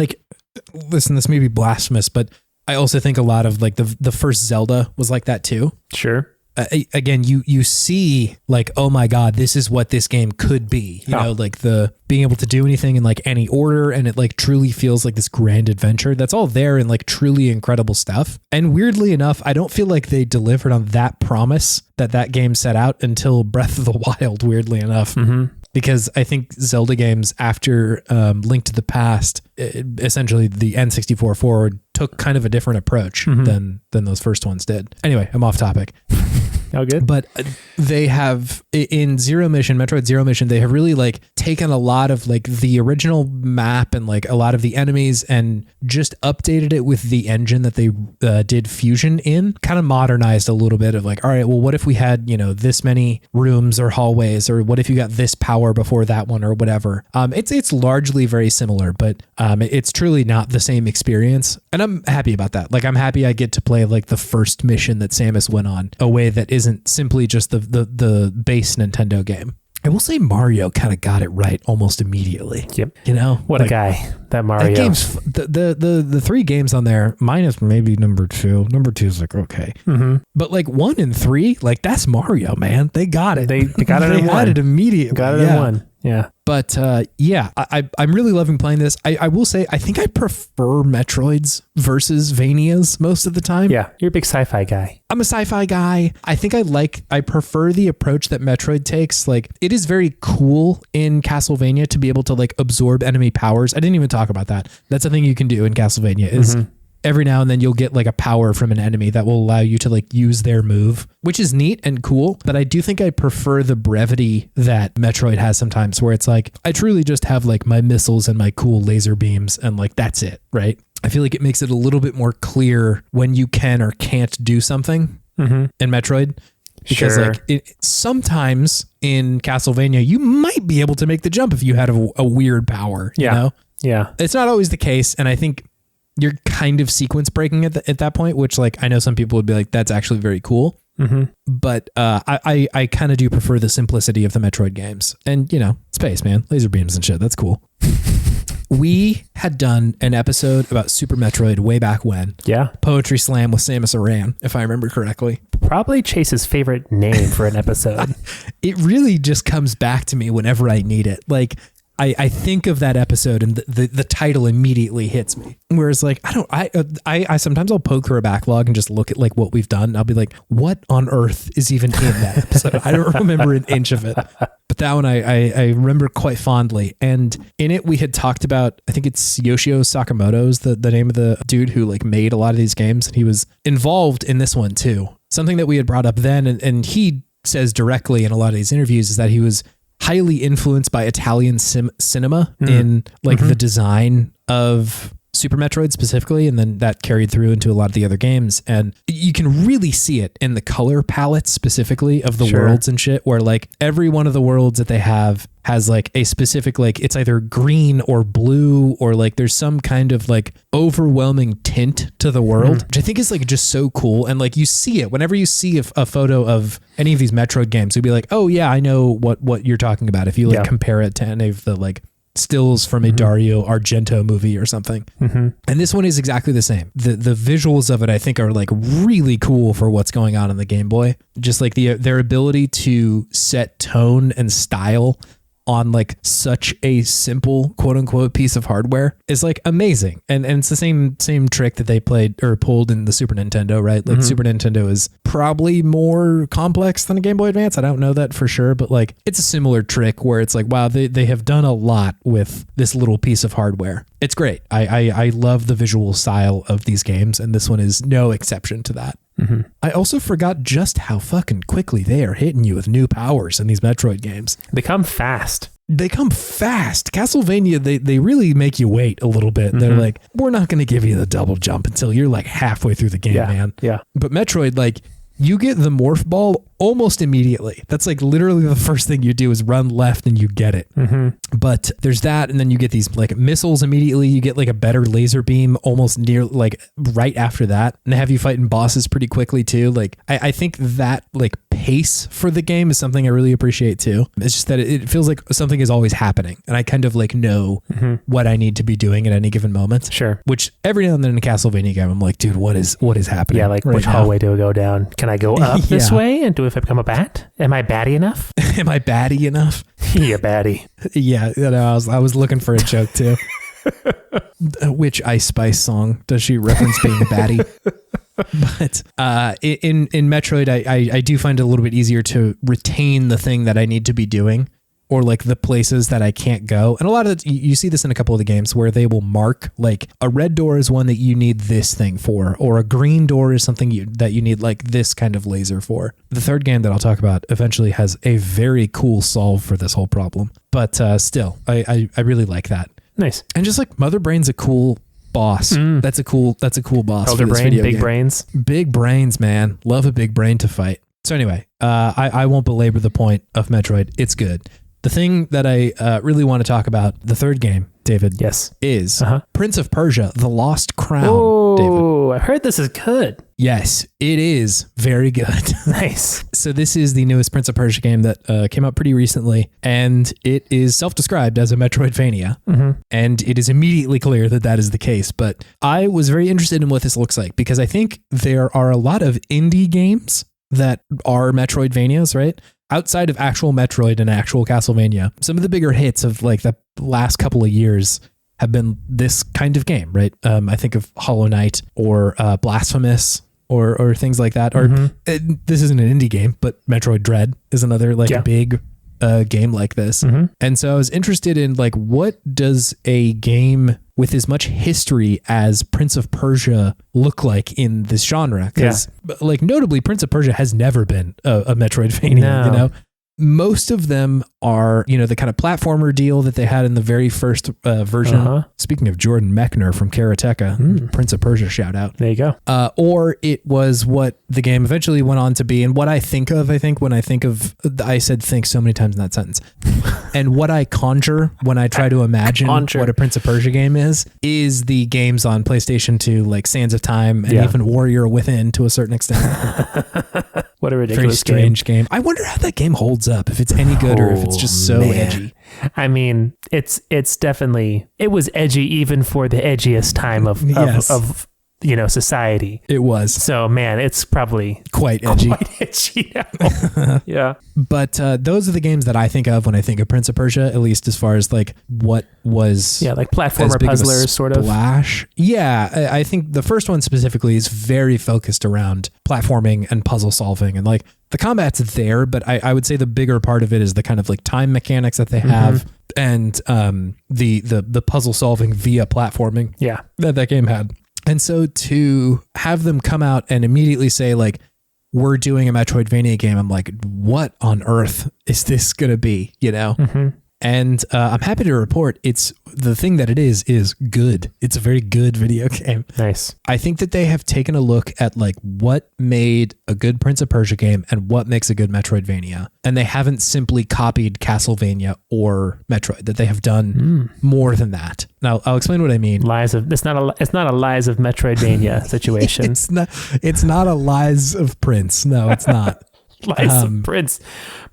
listen, this may be blasphemous, but I also think a lot of the first Zelda was like that too. Sure. Again, you see oh my God, this is what this game could be, you know, the being able to do anything in any order. And it truly feels like this grand adventure that's all there and truly incredible stuff. And weirdly enough, I don't feel like they delivered on that promise that game set out until Breath of the Wild, weirdly enough. Because I think Zelda games after Link to the Past, essentially the N64 forward, took kind of a different approach than those first ones did. Anyway, I'm off topic. Oh, good. But they have, in Metroid Zero Mission, they have really taken a lot of the original map and a lot of the enemies and just updated it with the engine that they did Fusion in, kind of modernized a little bit of all right, well, what if we had, this many rooms or hallways, or what if you got this power before that one or whatever. It's largely very similar, but it's truly not the same experience. And I'm happy about that. I'm happy I get to play the first mission that Samus went on, a way that isn't simply just the base Nintendo game. I will say Mario kind of got it right almost immediately. Yep. You know, what a guy, that Mario. That game's the three games on there, minus maybe number two. Number two is okay. But 1 and 3, that's Mario, man. They got it. They got it in one. They had it immediately. Got it in one. Yeah. But I'm really loving playing this. I will say, I think I prefer Metroids versus Vanias most of the time. Yeah, you're a big sci-fi guy. I'm a sci-fi guy. I think I prefer the approach that Metroid takes. It is very cool in Castlevania to be able to absorb enemy powers. I didn't even talk about that. That's a thing you can do in Castlevania is every now and then you'll get a power from an enemy that will allow you to use their move, which is neat and cool. But I do think I prefer the brevity that Metroid has sometimes, where it's I truly just have my missiles and my cool laser beams and that's it, right? I feel it makes it a little bit more clear when you can or can't do something in Metroid. Because sure. Sometimes in Castlevania, you might be able to make the jump if you had a weird power, you know? Yeah. It's not always the case. And I think you're kind of sequence breaking at that point, which I know some people would be that's actually very cool. But I kind of do prefer the simplicity of the Metroid games. And, space, man, laser beams and shit. That's cool. We had done an episode about Super Metroid way back when. Yeah. Poetry Slam with Samus Aran, if I remember correctly. Probably Chase's favorite name for an episode. It really just comes back to me whenever I need it. Like, I think of that episode and the title immediately hits me. Whereas like, I sometimes I'll poke through a backlog and just look at like what we've done. I'll be like, what on earth is even in that episode? I don't remember an inch of it. But that one I remember quite fondly. And in it, we had talked about, I think it's Yoshio Sakamoto's the name of the dude who like made a lot of these games. And he was involved in this one too. Something that we had brought up then, and he says directly in a lot of these interviews, is that he was highly influenced by Italian cinema in like the design of Super Metroid specifically, and then that carried through into a lot of the other games. And you can really see it in the color palette specifically of the worlds and shit, where like every one of the worlds that they have has like a specific, like it's either green or blue, or like there's some kind of like overwhelming tint to the world, which I think is like just so cool. And like you see it whenever you see a photo of any of these Metroid games, you'll be like, oh yeah, I know what you're talking about. If you like compare it to any of the like stills from a Dario Argento movie or something. And this one is exactly the same. The visuals of it, I think, are like really cool for what's going on in the Game Boy. Just like their ability to set tone and style on like such a simple quote unquote piece of hardware is like amazing. And it's the same trick that they played or pulled in the Super Nintendo, right? Like Super Nintendo is probably more complex than a Game Boy Advance. I don't know that for sure, but like it's a similar trick where it's like, wow, they have done a lot with this little piece of hardware. It's great. I love the visual style of these games, and this one is no exception to that. I also forgot just how fucking quickly they are hitting you with new powers in these Metroid games. They come fast. Castlevania, they really make you wait a little bit. They're like, we're not going to give you the double jump until you're like halfway through the game, man. Yeah. But Metroid, like, you get the morph ball almost immediately. That's like literally the first thing you do is run left and you get it. But there's that, and then you get these like missiles immediately. You get like a better laser beam almost near like right after that, and they have you fighting bosses pretty quickly too. Like I think that like pace for the game is something I really appreciate too. It's just that it feels like something is always happening, and I kind of like know what I need to be doing at any given moment. Sure. Which every now and then in a Castlevania game, I'm like, dude, what is happening? Yeah, like right which now? hallway do I go down? Can I go up this way? And do if I become a bat? Am I batty enough? Am I batty enough? Yeah, batty. Yeah, you know, I was looking for a joke too. Which Ice Spice song does she reference being a baddie? But in Metroid, I do find it a little bit easier to retain the thing that I need to be doing, or like the places that I can't go. And a lot of you see this in a couple of the games where they will mark like a red door is one that you need this thing for, or a green door is something that you need like this kind of laser for. The third game that I'll talk about eventually has a very cool solve for this whole problem. But still, I really like that. Nice. And just like Mother Brain's a cool boss. That's a cool boss. Elder for this Brain, video big game. brains. Big brains, man. Love a big brain to fight. So anyway, I won't belabor the point of Metroid. It's good. The thing that I really want to talk about, the third game, David, is Prince of Persia, The Lost Crown. Oh, I've heard this is good. Yes, it is very good. Nice. So this is the newest Prince of Persia game that came out pretty recently, and it is self-described as a Metroidvania, and it is immediately clear that that is the case. But I was very interested in what this looks like, because I think there are a lot of indie games that are Metroidvanias, right? Outside of actual Metroid and actual Castlevania, some of the bigger hits of like the last couple of years have been this kind of game, right? I think of Hollow Knight or Blasphemous or things like that. Or this isn't an indie game, but Metroid Dread is another like big game like this. And so I was interested in like, what does a game with as much history as Prince of Persia look like in this genre? Because like notably, Prince of Persia has never been a Metroidvania, you know? Most of them are, you know, the kind of platformer deal that they had in the very first version. Speaking of Jordan Mechner from Karateka, Prince of Persia shout out. There you go. Or it was what the game eventually went on to be, and what I think of, when I think of, I said think so many times in that sentence, and what I conjure when I try to imagine what a Prince of Persia game is the games on PlayStation 2, like Sands of Time and even Warrior Within to a certain extent. What a ridiculous very strange game. I wonder how that game holds up, if it's any good or if it's just so edgy. I mean, it's definitely, it was edgy even for the edgiest time of society. It was. So man, it's probably quite edgy. Now. Yeah. But those are the games that I think of when I think of Prince of Persia, at least as far as like what was like platformer puzzlers sort of. Yeah, I think the first one specifically is very focused around platforming and puzzle solving, and like the combat's there, but I would say the bigger part of it is the kind of like time mechanics that they have, and the puzzle solving via platforming. Yeah, that game had. And so to have them come out and immediately say like, we're doing a Metroidvania game, I'm like, what on earth is this going to be? You know? And I'm happy to report it's the thing that it is good. It's a very good video game. Nice. I think that they have taken a look at like what made a good Prince of Persia game and what makes a good Metroidvania. And they haven't simply copied Castlevania or Metroid, that they have done more than that. Now I'll explain what I mean. It's not a Lies of Metroidvania situation. It's not a Lies of Prince. No, it's not. Lies of Prince.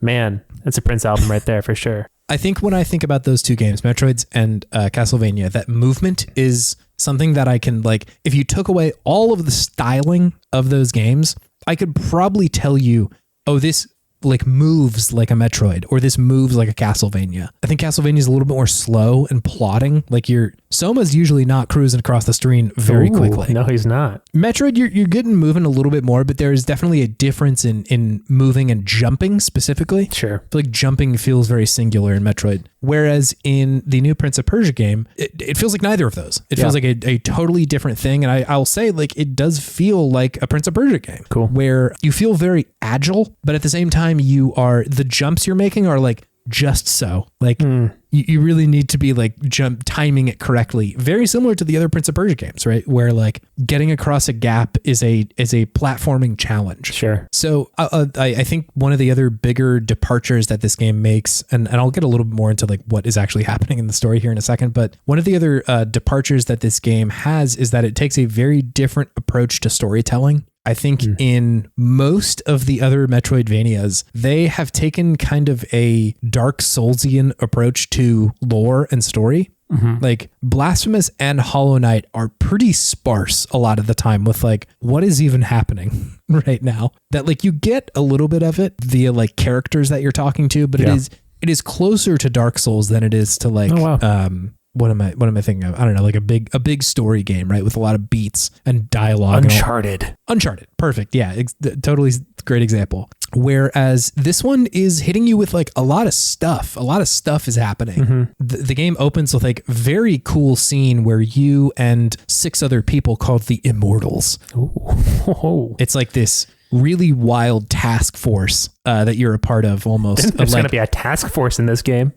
Man, that's a Prince album right there for sure. I think when I think about those two games, Metroids and Castlevania, that movement is something that I can like, if you took away all of the styling of those games, I could probably tell you, oh, this like moves like a Metroid, or this moves like a Castlevania. I think Castlevania is a little bit more slow and plodding. Like Soma's usually not cruising across the screen very quickly. No, he's not. Metroid, you're getting moving a little bit more, but there is definitely a difference in moving and jumping specifically. Sure. I feel like jumping feels very singular in Metroid. Whereas in the new Prince of Persia game, it feels like neither of those. It feels like a totally different thing. And I'll say like it does feel like a Prince of Persia game. Cool. Where you feel very agile, but at the same time the jumps you're making are like just so. Like you really need to be like timing it correctly. Very similar to the other Prince of Persia games, right? Where like getting across a gap is a platforming challenge. Sure. So I think one of the other bigger departures that this game makes, and I'll get a little bit more into like what is actually happening in the story here in a second, but one of the other departures that this game has is that it takes a very different approach to storytelling. I think in most of the other Metroidvanias, they have taken kind of a Dark Soulsian approach to lore and story. Like Blasphemous and Hollow Knight are pretty sparse a lot of the time with like, what is even happening right now? That like you get a little bit of it via like characters that you're talking to, but it is closer to Dark Souls than it is to like, what am I thinking of? I don't know, like a big story game, right? With a lot of beats and dialogue. Uncharted. Perfect. Yeah. Totally great example. Whereas this one is hitting you with like a lot of stuff. A lot of stuff is happening. The game opens with like very cool scene where you and 6 other people called the Immortals. Ooh. It's like this really wild task force that you're a part of almost. There's going to be a task force in this game.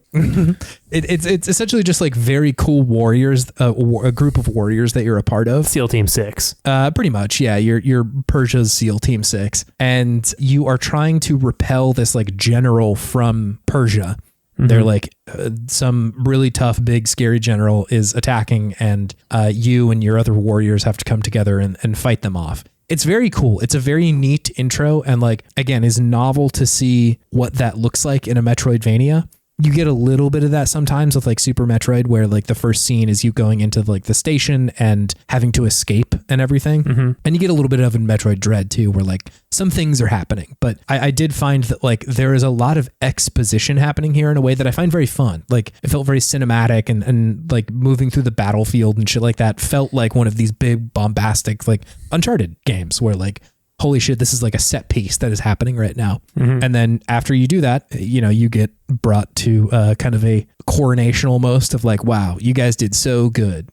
It's essentially just like very cool warriors, a group of warriors that you're a part of. SEAL Team 6. Pretty much, yeah. You're Persia's SEAL Team 6. And you are trying to repel this like general from Persia. They're like some really tough, big, scary general is attacking, and you and your other warriors have to come together and fight them off. It's very cool. It's a very neat intro, and like, again, is novel to see what that looks like in a Metroidvania. You get a little bit of that sometimes with like Super Metroid, where like the first scene is you going into like the station and having to escape and everything. And you get a little bit of in Metroid Dread too, where like some things are happening. But I did find that like there is a lot of exposition happening here in a way that I find very fun. Like it felt very cinematic, and like moving through the battlefield and shit like that felt like one of these big bombastic like Uncharted games where like, holy shit, this is like a set piece that is happening right now. And then after you do that, you know, you get brought to kind of a coronation almost of like, wow, you guys did so good.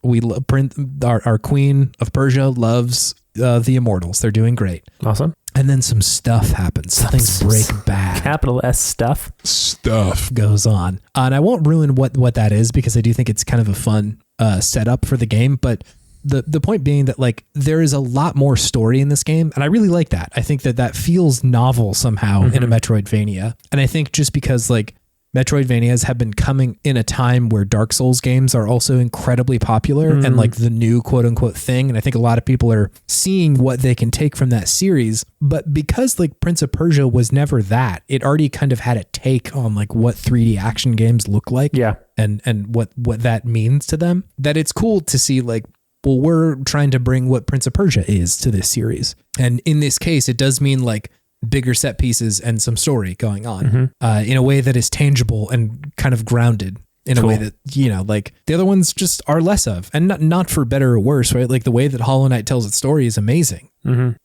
Our Queen of Persia loves the Immortals. They're doing great. Awesome. And then some stuff happens. Things break bad. Capital S stuff. Stuff goes on. And I won't ruin what that is, because I do think it's kind of a fun setup for the game. But the point being that like there is a lot more story in this game, and I really like that. I think that feels novel somehow in a Metroidvania. And I think just because like Metroidvanias have been coming in a time where Dark Souls games are also incredibly popular and like the new quote unquote thing. And I think a lot of people are seeing what they can take from that series. But because like Prince of Persia was never that, it already kind of had a take on like what 3D action games look like. Yeah. And what that means to them, that it's cool to see like, well, we're trying to bring what Prince of Persia is to this series. And in this case, it does mean like bigger set pieces and some story going on in a way that is tangible and kind of grounded in a way that, you know, like the other ones just are less of, and not for better or worse, right? Like the way that Hollow Knight tells its story is amazing,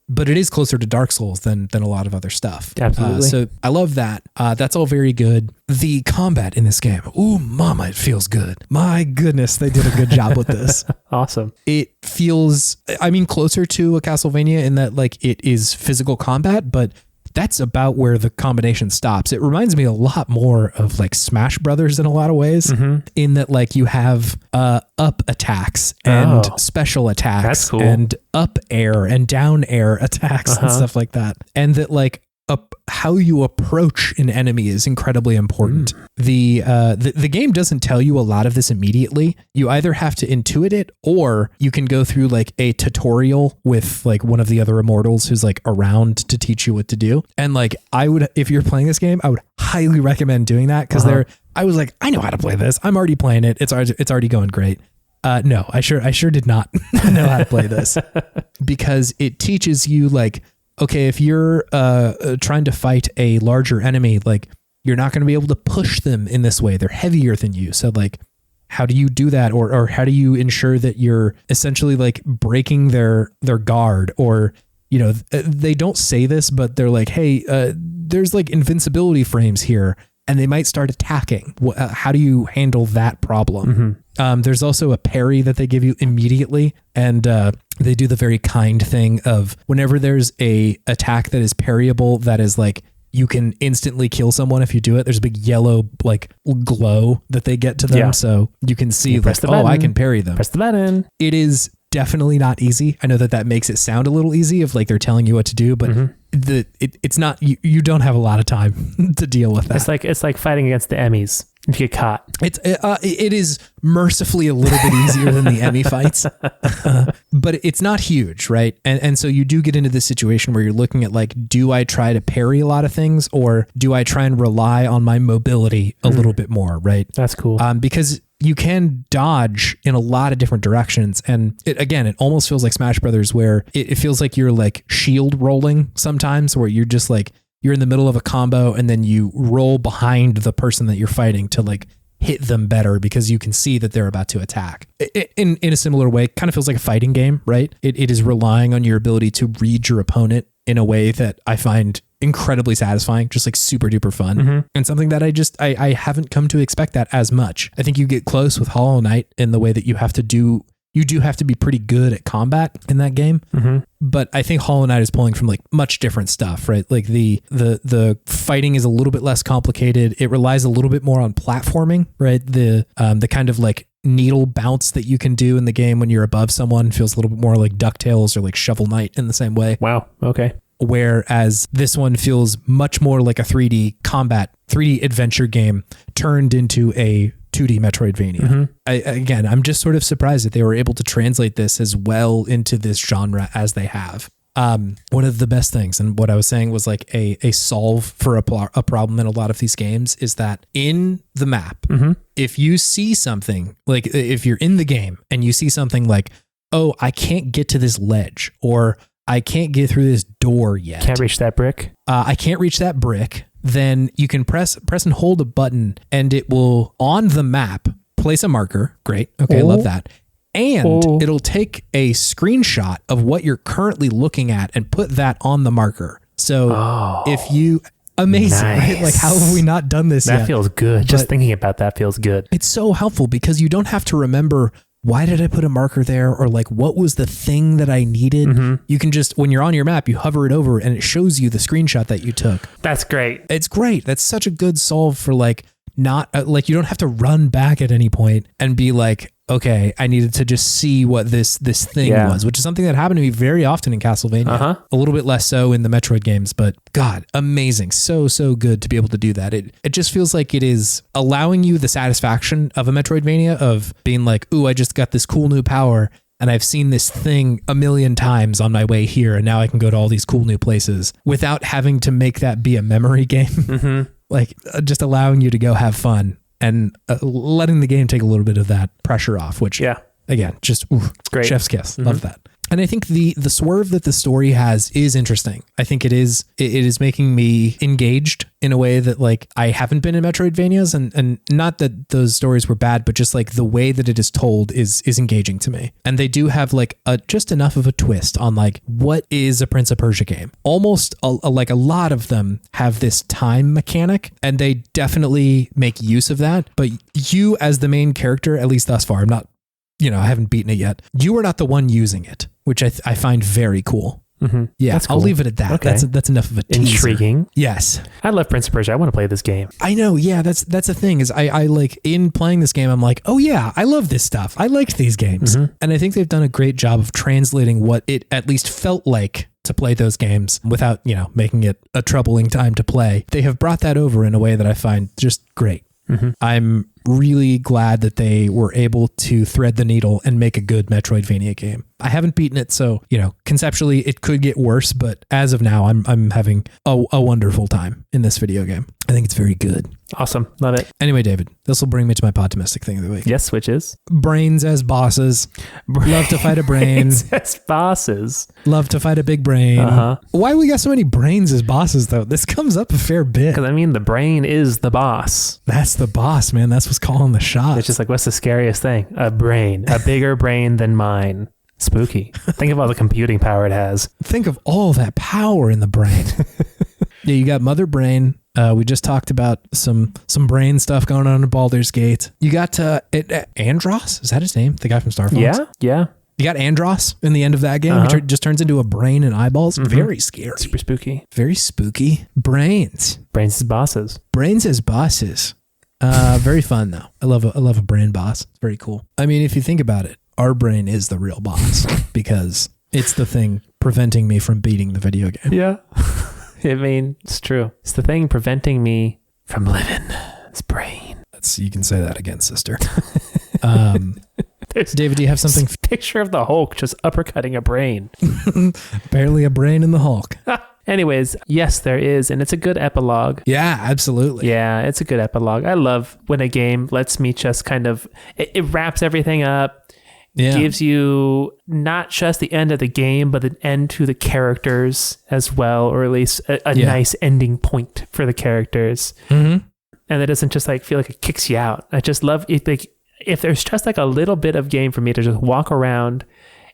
but it is closer to Dark Souls than a lot of other stuff. Absolutely. So I love that. That's all very good. The combat in this game, ooh, mama, it feels good. My goodness, they did a good job with this. Awesome. It feels, I mean, closer to a Castlevania in that like it is physical combat, but that's about where the combination stops. It reminds me a lot more of like Smash Brothers in a lot of ways, in that like you have up attacks and special attacks and up air and down air attacks and stuff like that. And that like how you approach an enemy is incredibly important. The game doesn't tell you a lot of this immediately. You either have to intuit it, or you can go through like a tutorial with like one of the other immortals who's like around to teach you what to do. And like I would, if you're playing this game, I would highly recommend doing that, because I was like, I know how to play this. I'm already playing it. It's already going great. No, I sure did not know how to play this, because it teaches you like, okay, if you're trying to fight a larger enemy, like you're not going to be able to push them in this way. They're heavier than you. So like, how do you do that? Or how do you ensure that you're essentially like breaking their guard? Or, you know, they don't say this, but they're like, hey, there's like invincibility frames here, and they might start attacking. How do you handle that problem? There's also a parry that they give you immediately. And they do the very kind thing of whenever there's a attack that is parryable, that is like, you can instantly kill someone if you do it. There's a big yellow like glow that they get to them. Yeah. So you can see like, oh, I can parry them. Press the button. It is definitely not easy. I know that makes it sound a little easy if like they're telling you what to do, but it's not, you don't have a lot of time to deal with that. It's like fighting against the Emmys. If you get caught, it is mercifully a little bit easier than the Emmy fights, but it's not huge, right? And so you do get into this situation where you're looking at like, do I try to parry a lot of things, or do I try and rely on my mobility a little bit more, right? That's cool. Because you can dodge in a lot of different directions, and it almost feels like Smash Brothers, where it feels like you're like shield rolling sometimes, where you're just like, you're in the middle of a combo and then you roll behind the person that you're fighting to like hit them better, because you can see that they're about to attack. In a similar way, kind of feels like a fighting game, right? It is relying on your ability to read your opponent in a way that I find incredibly satisfying, just like super duper fun, and something that I haven't come to expect that as much. I think you get close with Hollow Knight in the way that you do have to be pretty good at combat in that game. But I think Hollow Knight is pulling from like much different stuff, right? Like the fighting is a little bit less complicated. It relies a little bit more on platforming, right? The kind of like needle bounce that you can do in the game when you're above someone feels a little bit more like DuckTales or like Shovel Knight in the same way. Wow. Okay. Whereas this one feels much more like a 3D adventure game turned into a 2D Metroidvania. Again, I'm just sort of surprised that they were able to translate this as well into this genre as they have. One of the best things, and what I was saying was like a solve for a problem in a lot of these games, is that in the map, if you see something, like if you're in the game and you see something like, oh, I can't get to this ledge, or I can't get through this door yet. Can't reach that brick. I can't reach that brick. Then you can press and hold a button, and it will, on the map, place a marker. Great. Okay, love that. And it'll take a screenshot of what you're currently looking at and put that on the marker. So if you... Amazing, nice. Right? Like, how have we not done this yet? That feels good. Just thinking about that feels good. It's so helpful, because you don't have to remember, why did I put a marker there? Or like, what was the thing that I needed? You can just, when you're on your map, you hover it over and it shows you the screenshot that you took. That's great. It's great. That's such a good solve for like, not like, you don't have to run back at any point and be like, okay, I needed to just see what this thing was, which is something that happened to me very often in Castlevania. A little bit less so in the Metroid games, but God, amazing. So good to be able to do that. It just feels like it is allowing you the satisfaction of a Metroidvania of being like, ooh, I just got this cool new power. And I've seen this thing a million times on my way here, and now I can go to all these cool new places without having to make that be a memory game. Like just allowing you to go have fun and letting the game take a little bit of that pressure off, which again, just great. Chef's kiss. Love that. And I think the swerve that the story has is interesting. I think it is making me engaged in a way that like I haven't been in Metroidvanias, and not that those stories were bad, but just like the way that it is told is engaging to me. And they do have like just enough of a twist on like what is a Prince of Persia game. Almost like a lot of them have this time mechanic, and they definitely make use of that. But you as the main character, at least thus far, I haven't beaten it yet. You are not the one using it, which I find very cool. Yeah, that's cool. I'll leave it at that. Okay. That's enough of a teaser. Intriguing. Yes. I love Prince of Persia. I want to play this game. I know. Yeah, that's the thing is I like in playing this game, I'm like, oh yeah, I love this stuff. I liked these games. And I think they've done a great job of translating what it at least felt like to play those games without, making it a troubling time to play. They have brought that over in a way that I find just great. I'm really glad that they were able to thread the needle and make a good Metroidvania game. I haven't beaten it, so, conceptually it could get worse, but as of now, I'm having a wonderful time in this video game. I think it's very good. Awesome. Love it. Anyway, David, this will bring me to my Podtimistic thing of the week. Yes, which is? Brains as bosses. Love to fight a brain. Brains as bosses. Love to fight a big brain. Why we got so many brains as bosses, though? This comes up a fair bit. Because, the brain is the boss. That's the boss, man. That's what's calling the shots. It's just like, what's the scariest thing? A brain. A bigger brain than mine. Spooky. Think of all the computing power it has. Think of all that power in the brain. Yeah, you got Mother Brain. We just talked about some brain stuff going on in Baldur's Gate. You got Andros? Is that his name? The guy from Star Fox? Yeah. You got Andros in the end of that game. He just turns into a brain and eyeballs. Very scary. Super spooky. Very spooky. Brains. Brains as bosses. Brains as bosses. Very fun though. I love a brain boss. It's very cool. If you think about it, our brain is the real boss because it's the thing preventing me from beating the video game. Yeah. It's true. It's the thing preventing me from living. It's brain. You can say that again, sister. David, do you have something? Picture of the Hulk just uppercutting a brain. Barely a brain in the Hulk. Anyways, yes, there is. And it's a good epilogue. Yeah, absolutely. Yeah, it's a good epilogue. I love when a game lets me just kind of, it wraps everything up. Gives you not just the end of the game, but an end to the characters as well, or at least a nice ending point for the characters. And it doesn't just feel like it kicks you out. I just love it. If there's just a little bit of game for me to just walk around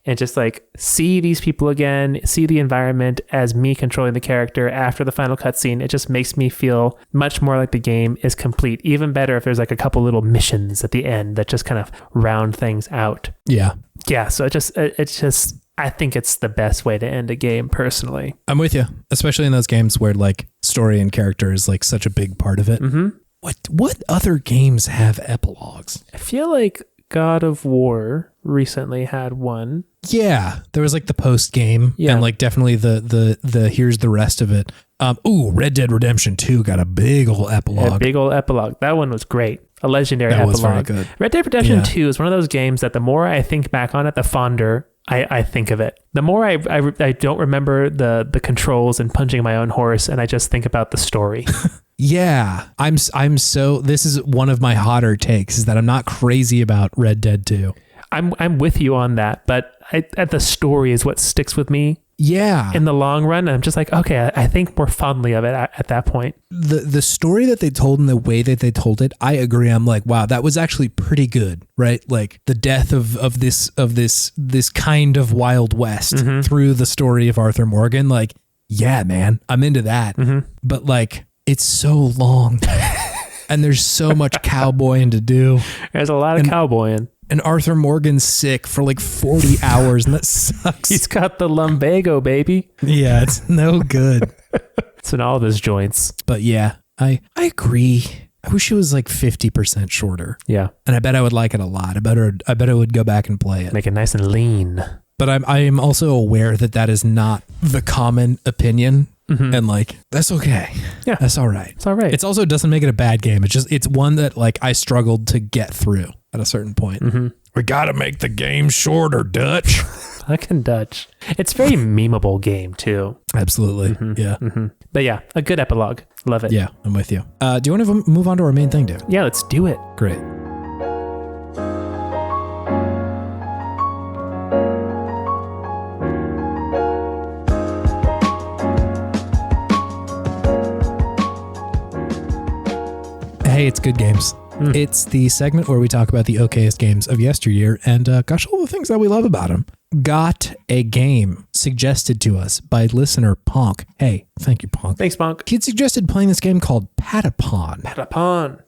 and just see these people again, see the environment as me controlling the character after the final cutscene, it just makes me feel much more like the game is complete. Even better if there's a couple little missions at the end that just kind of round things out. Yeah. Yeah. So it's just, I think it's the best way to end a game personally. I'm with you, especially in those games where story and character is such a big part of it. What other games have epilogues? I feel like God of War recently had one. Yeah, there was the post game and definitely the here's the rest of it. Red Dead Redemption 2 got a big old epilogue. That one was great. A legendary epilogue. Was very good. Red Dead Redemption 2 is one of those games that the more I think back on it, the fonder I think of it. The more I don't remember the controls and punching my own horse, and I just think about the story. Yeah, this is one of my hotter takes is that I'm not crazy about Red Dead 2. I'm with you on that, but the story is what sticks with me. Yeah. In the long run, I'm just okay, I think more fondly of it at that point. The story that they told and the way that they told it, I agree. I'm wow, that was actually pretty good, right? The death of this kind of Wild West through the story of Arthur Morgan. Yeah, man, I'm into that. But it's so long and there's so much cowboying to do. There's a lot of cowboying. And Arthur Morgan's sick for 40 hours, and that sucks. He's got the lumbago, baby. Yeah, it's no good. It's in all of his joints. But yeah, I agree. I wish it was like 50% shorter. Yeah. And I bet I would like it a lot. I bet I would go back and play it. Make it nice and lean. But I am also aware that is not the common opinion. And like, that's okay. Yeah. That's all right. It's all right. It also doesn't make it a bad game. It's one that like I struggled to get through at a certain point. We got to make the game shorter, Dutch. Fucking Dutch. It's a very memeable game too. Absolutely. Yeah. But yeah, a good epilogue. Love it. Yeah, I'm with you. Do you want to move on to our main thing, David? Yeah, let's do it. Great. Hey, it's Good Games. It's the segment where we talk about the okayest games of yesteryear and gosh, all the things that we love about them. Got a game suggested to us by listener Ponk. Hey, thank you, Ponk. Thanks, Ponk. He'd suggested playing this game called Patapon. Patapon.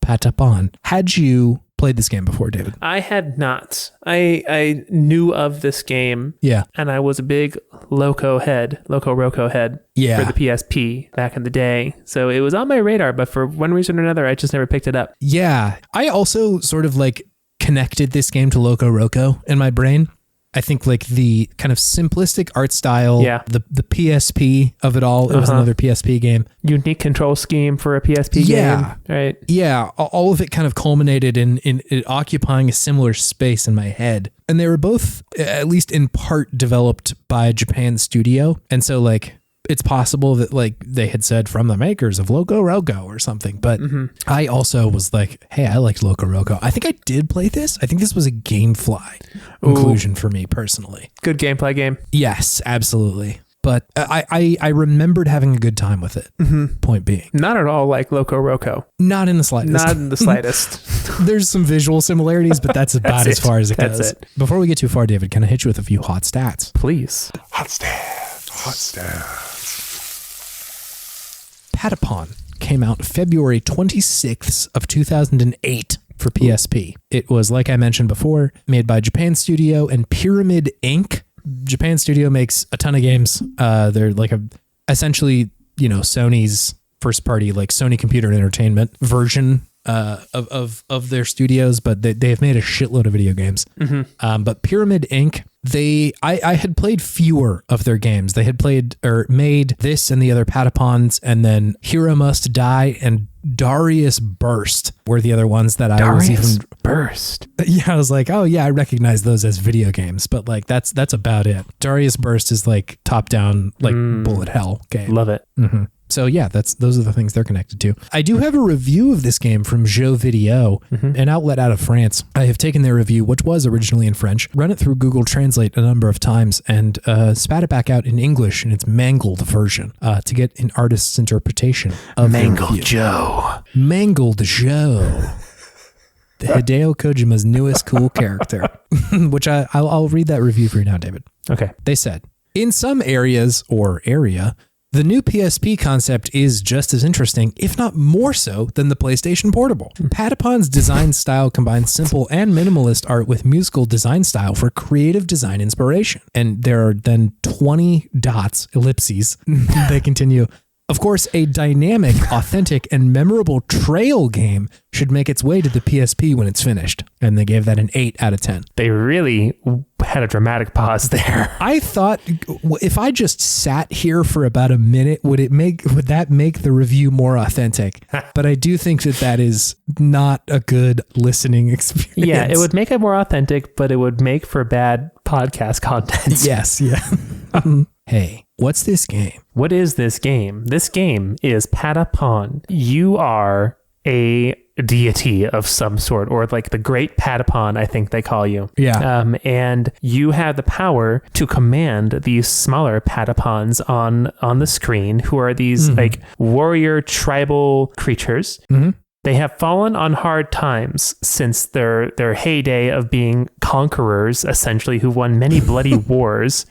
Patapon. Had you played this game before, David? I had not. I knew of this game. Yeah. And I was a big Loco Roco head Yeah. for the PSP back in the day. So it was on my radar, but for one reason or another, I just never picked it up. Yeah. I also sort of like connected this game to Loco Roco in my brain. I think like the kind of simplistic art style, the PSP of it all. It was another PSP game. Unique control scheme for a PSP game. Right. Yeah. All of it kind of culminated in it occupying a similar space in my head. And they were both, at least in part, developed by Japan Studio. And so like, it's possible that like they had said from the makers of Loco Roco or something. But I also was like, hey, I liked Loco Roco. I think I did play this. I think this was a GameFly inclusion for me personally. Good gameplay game. Yes, absolutely. But I remembered having a good time with it. Point being. Not at all like Loco Roco. Not in the slightest. Not in the slightest. There's some visual similarities, but that's about as far as it goes. It. Before we get too far, David, can I hit you with a few hot stats? Please. Hot stats. Patapon came out February 26th of 2008 for PSP. It was, like I mentioned before, made by Japan Studio and Pyramid Inc. Japan Studio makes a ton of games. They're like essentially, Sony's first party, like Sony Computer Entertainment version of their studios, but they've made a shitload of video games. But Pyramid Inc., I had played fewer of their games. They had made this and the other Patapons, and then Hero Must Die and Darius Burst were the other ones that I was even Burst. Yeah, I was like, oh yeah, I recognize those as video games, but like that's about it. Darius Burst is like top down, like bullet hell game. Love it. So yeah, those are the things they're connected to. I do have a review of this game from Jeux Video, an outlet out of France. I have taken their review, which was originally in French, run it through Google Translate a number of times, and spat it back out in English in its mangled version to get an artist's interpretation of Mangled Joe. Mangled Joe. Hideo Kojima's newest cool character, which I'll read that review for you now, David. Okay. They said, in some areas or area, the new PSP concept is just as interesting, if not more so, than the PlayStation Portable. Patapon's design style combines simple and minimalist art with musical design style for creative design inspiration. And there are then 20 dots, ellipses. They continue. Of course, a dynamic, authentic, and memorable trail game should make its way to the PSP when it's finished. And they gave that an 8 out of 10. They really had a dramatic pause there. I thought if I just sat here for about a minute, would that make the review more authentic? But I do think that is not a good listening experience. Yeah, it would make it more authentic, but it would make for bad podcast content. Yes, yeah. Hey, what's this game? What is this game? This game is Patapon. You are a deity of some sort, or like the great Patapon, I think they call you. Yeah. And you have the power to command these smaller Patapons on the screen, who are these like warrior tribal creatures. They have fallen on hard times since their heyday of being conquerors, essentially, who won many bloody wars.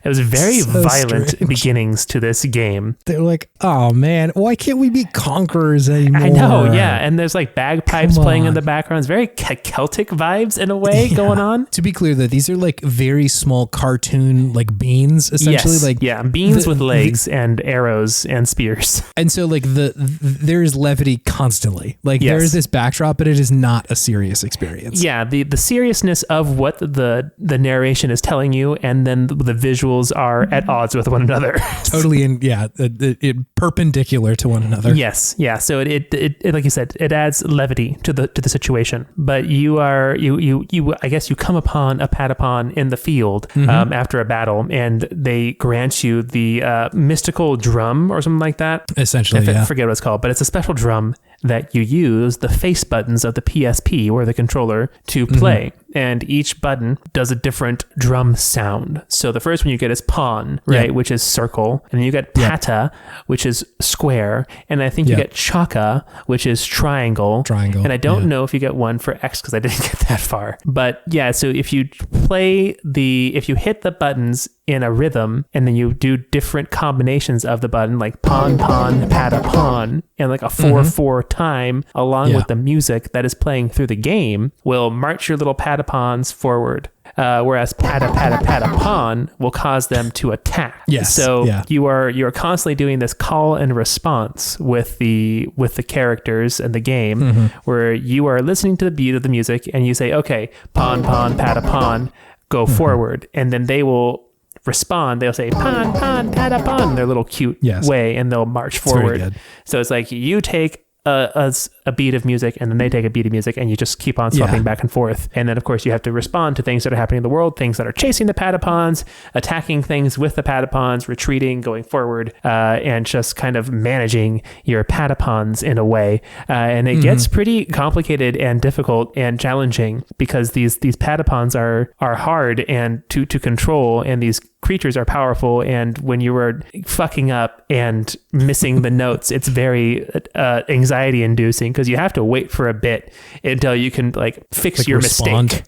It was very violent beginnings to this game. They're like, oh man, why can't we be conquerors anymore? I know, yeah. And there's like bagpipes playing in the background. It's very Celtic vibes in a way going on. To be clear, though, these are like very small cartoon like beans, essentially. Yes, like yeah, beans with legs and arrows and spears. And so like there is levity constantly. Like there is this backdrop, but it is not a serious experience. Yeah, the seriousness of what the narration is telling you, and then the visuals are at odds with one another. Totally, and it perpendicular to one another. Yes, yeah. So it like you said, it adds levity to the situation. But you I guess you come upon a Patapon in the field after a battle, and they grant you the mystical drum or something like that. Essentially, I forget what it's called, but it's a special drum that you use the face buttons of the PSP or the controller to play. And each button does a different drum sound. So the first one you get is Pon, right, which is circle. And then you get Pata, which is square. And I think you get Chaka, which is triangle. And I don't know if you get one for X because I didn't get that far. But yeah, so if you if you hit the buttons in a rhythm and then you do different combinations of the button, like Pon, Pon, Pata, Pon, and like a 4/4 time along with the music that is playing through the game, will march your little Patapons forward. Whereas Patapon will cause them to attack. Yes. So you are constantly doing this call and response with the characters and the game, where you are listening to the beat of the music and you say, okay, Pon, Pon, Patapon, go forward, and then they will respond. They'll say Pon, Pon, Patapon, their little cute way, and they'll march forward. So it's like you take a beat of music and then they take a beat of music and you just keep on swapping back and forth. And then of course you have to respond to things that are happening in the world, things that are chasing the Patapons, attacking things with the Patapons, retreating, going forward, and just kind of managing your Patapons in a way. And it gets pretty complicated and difficult and challenging because these Patapons are hard and to control, and these creatures are powerful, and when you are fucking up and missing the notes, it's very anxiety inducing because you have to wait for a bit until you can like fix your mistake.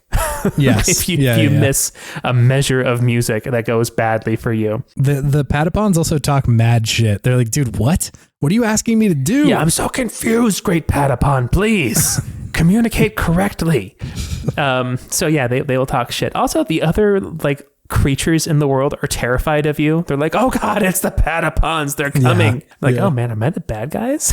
Yes. if you miss a measure of music that goes badly for you. The Patapons also talk mad shit. They're like, dude, what are you asking me to do? Yeah, I'm so confused, great Patapon, please communicate correctly. So yeah, they will talk shit. Also, the other like creatures in the world are terrified of you. They're like, oh god, it's the Patapons, they're coming. Oh man, am I the bad guys?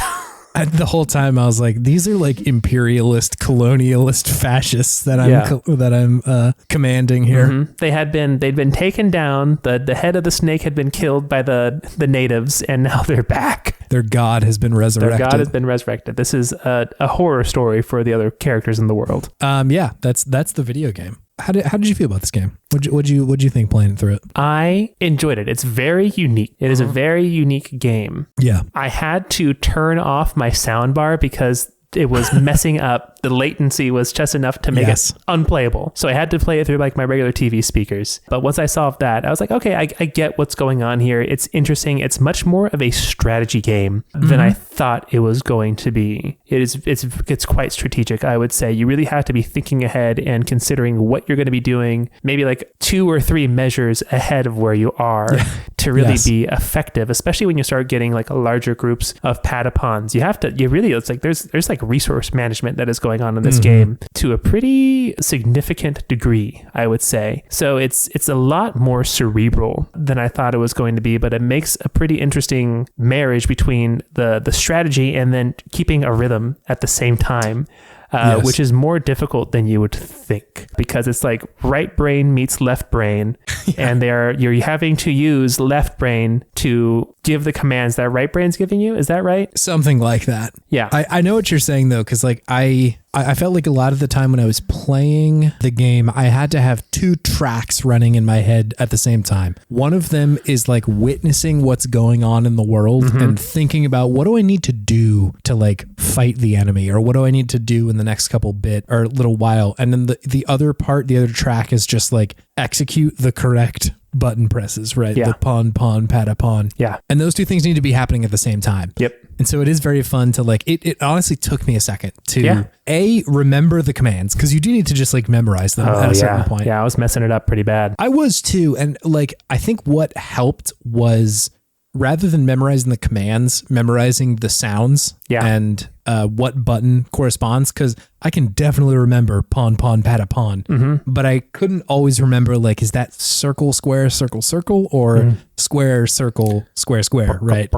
The whole time I was like, these are like imperialist, colonialist fascists that I'm commanding here. They'd been taken down. The head of the snake had been killed by the natives, and now they're back. Their god has been resurrected. This is a horror story for the other characters in the world. That's the video game. How did you feel about this game? What'd you think playing through it? I enjoyed it. It's very unique. It is a very unique game. Yeah. I had to turn off my soundbar because it was messing up. The latency was just enough to make it unplayable. So I had to play it through like my regular TV speakers. But once I solved that, I was like, okay, I get what's going on here. It's interesting. It's much more of a strategy game than I thought it was going to be. It's quite strategic, I would say. You really have to be thinking ahead and considering what you're going to be doing, maybe like 2 or 3 measures ahead of where you are to really be effective, especially when you start getting like larger groups of Patapons. It's like there's like resource management that is going on in this game to a pretty significant degree, I would say. So it's a lot more cerebral than I thought it was going to be, but it makes a pretty interesting marriage between the strategy and then keeping a rhythm at the same time. Which is more difficult than you would think because it's like right brain meets left brain and you're having to use left brain to give the commands that right brain's giving you. Is that right? Something like that. Yeah. I know what you're saying though, because like I felt like a lot of the time when I was playing the game, I had to have 2 tracks running in my head at the same time. One of them is like witnessing what's going on in the world and thinking about what do I need to do to like fight the enemy, or what do I need to do in the next couple bit or little while. And then the other track is just like execute the correct button presses, right? Yeah. The pon, patapon. Yeah. And those two things need to be happening at the same time. Yep. And so it is very fun to like, it honestly took me a second to remember the commands, because you do need to just like memorize them at a certain point. Yeah, I was messing it up pretty bad. I was too. And like, I think what helped was, rather than memorizing the commands, memorizing the sounds and what button corresponds, because I can definitely remember pon, patapon, but I couldn't always remember, like, is that circle, square, circle, or square, circle, square, right?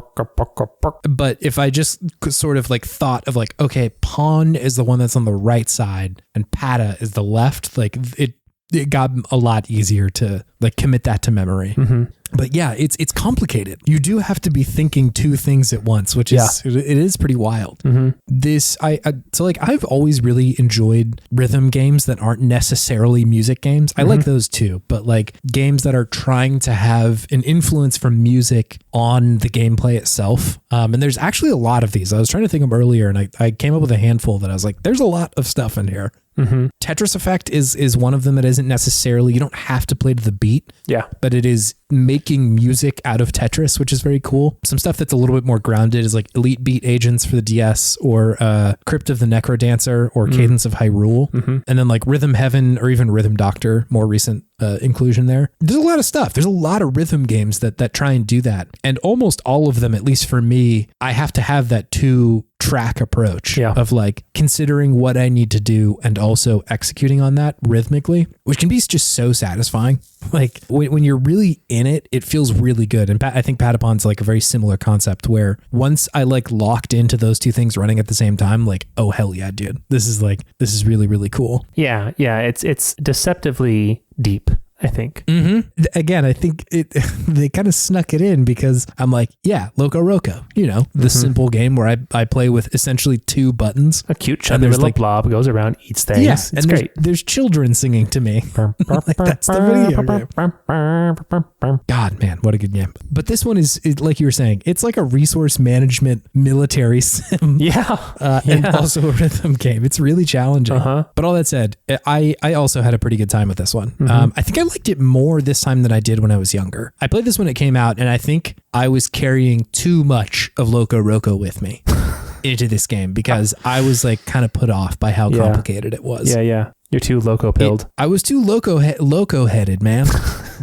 But if I just sort of like thought of like, okay, pon is the one that's on the right side and pata is the left, like it got a lot easier to like commit that to memory. But yeah, it's complicated. You do have to be thinking two things at once, which is, it is pretty wild. So like, I've always really enjoyed rhythm games that aren't necessarily music games. I like those too, but like games that are trying to have an influence from music on the gameplay itself. And there's actually a lot of these. I was trying to think of them earlier, and I came up with a handful that I was like, there's a lot of stuff in here. Tetris Effect is one of them that isn't necessarily, you don't have to play to the beat, but it is making music out of Tetris, which is very cool. Some stuff that's a little bit more grounded is like Elite Beat Agents for the DS, or Crypt of the Necro Dancer, or Cadence of Hyrule, and then like Rhythm Heaven, or even Rhythm Doctor, more recent inclusion there. There's a lot of stuff. There's a lot of rhythm games that try and do that, and almost all of them, at least for me, I have to have that two-track approach of like considering what I need to do and also executing on that rhythmically, which can be just so satisfying. Like when you're really in it, it feels really good. And I think Patapon's like a very similar concept, where once I like locked into those two things running at the same time, like, oh hell yeah, dude, this is really, really cool. Yeah. It's deceptively deep, I think. Again, I think they kind of snuck it in, because I'm like, yeah, Loco Roco, the simple game where I play with essentially two buttons. A cute chubby little like, blob goes around, eats things. Yeah, it's great. There's children singing to me. Like, that's the video game. God, man, what a good game. But this one is like you were saying, it's like a resource management military sim. And also a rhythm game. It's really challenging. But all that said, I also had a pretty good time with this one. I think I liked it more this time than I did when I was younger. I played this when it came out, and I think I was carrying too much of Loco Roco with me into this game, because I was like kind of put off by how complicated it was. You're too loco-pilled. I was too loco-headed, man.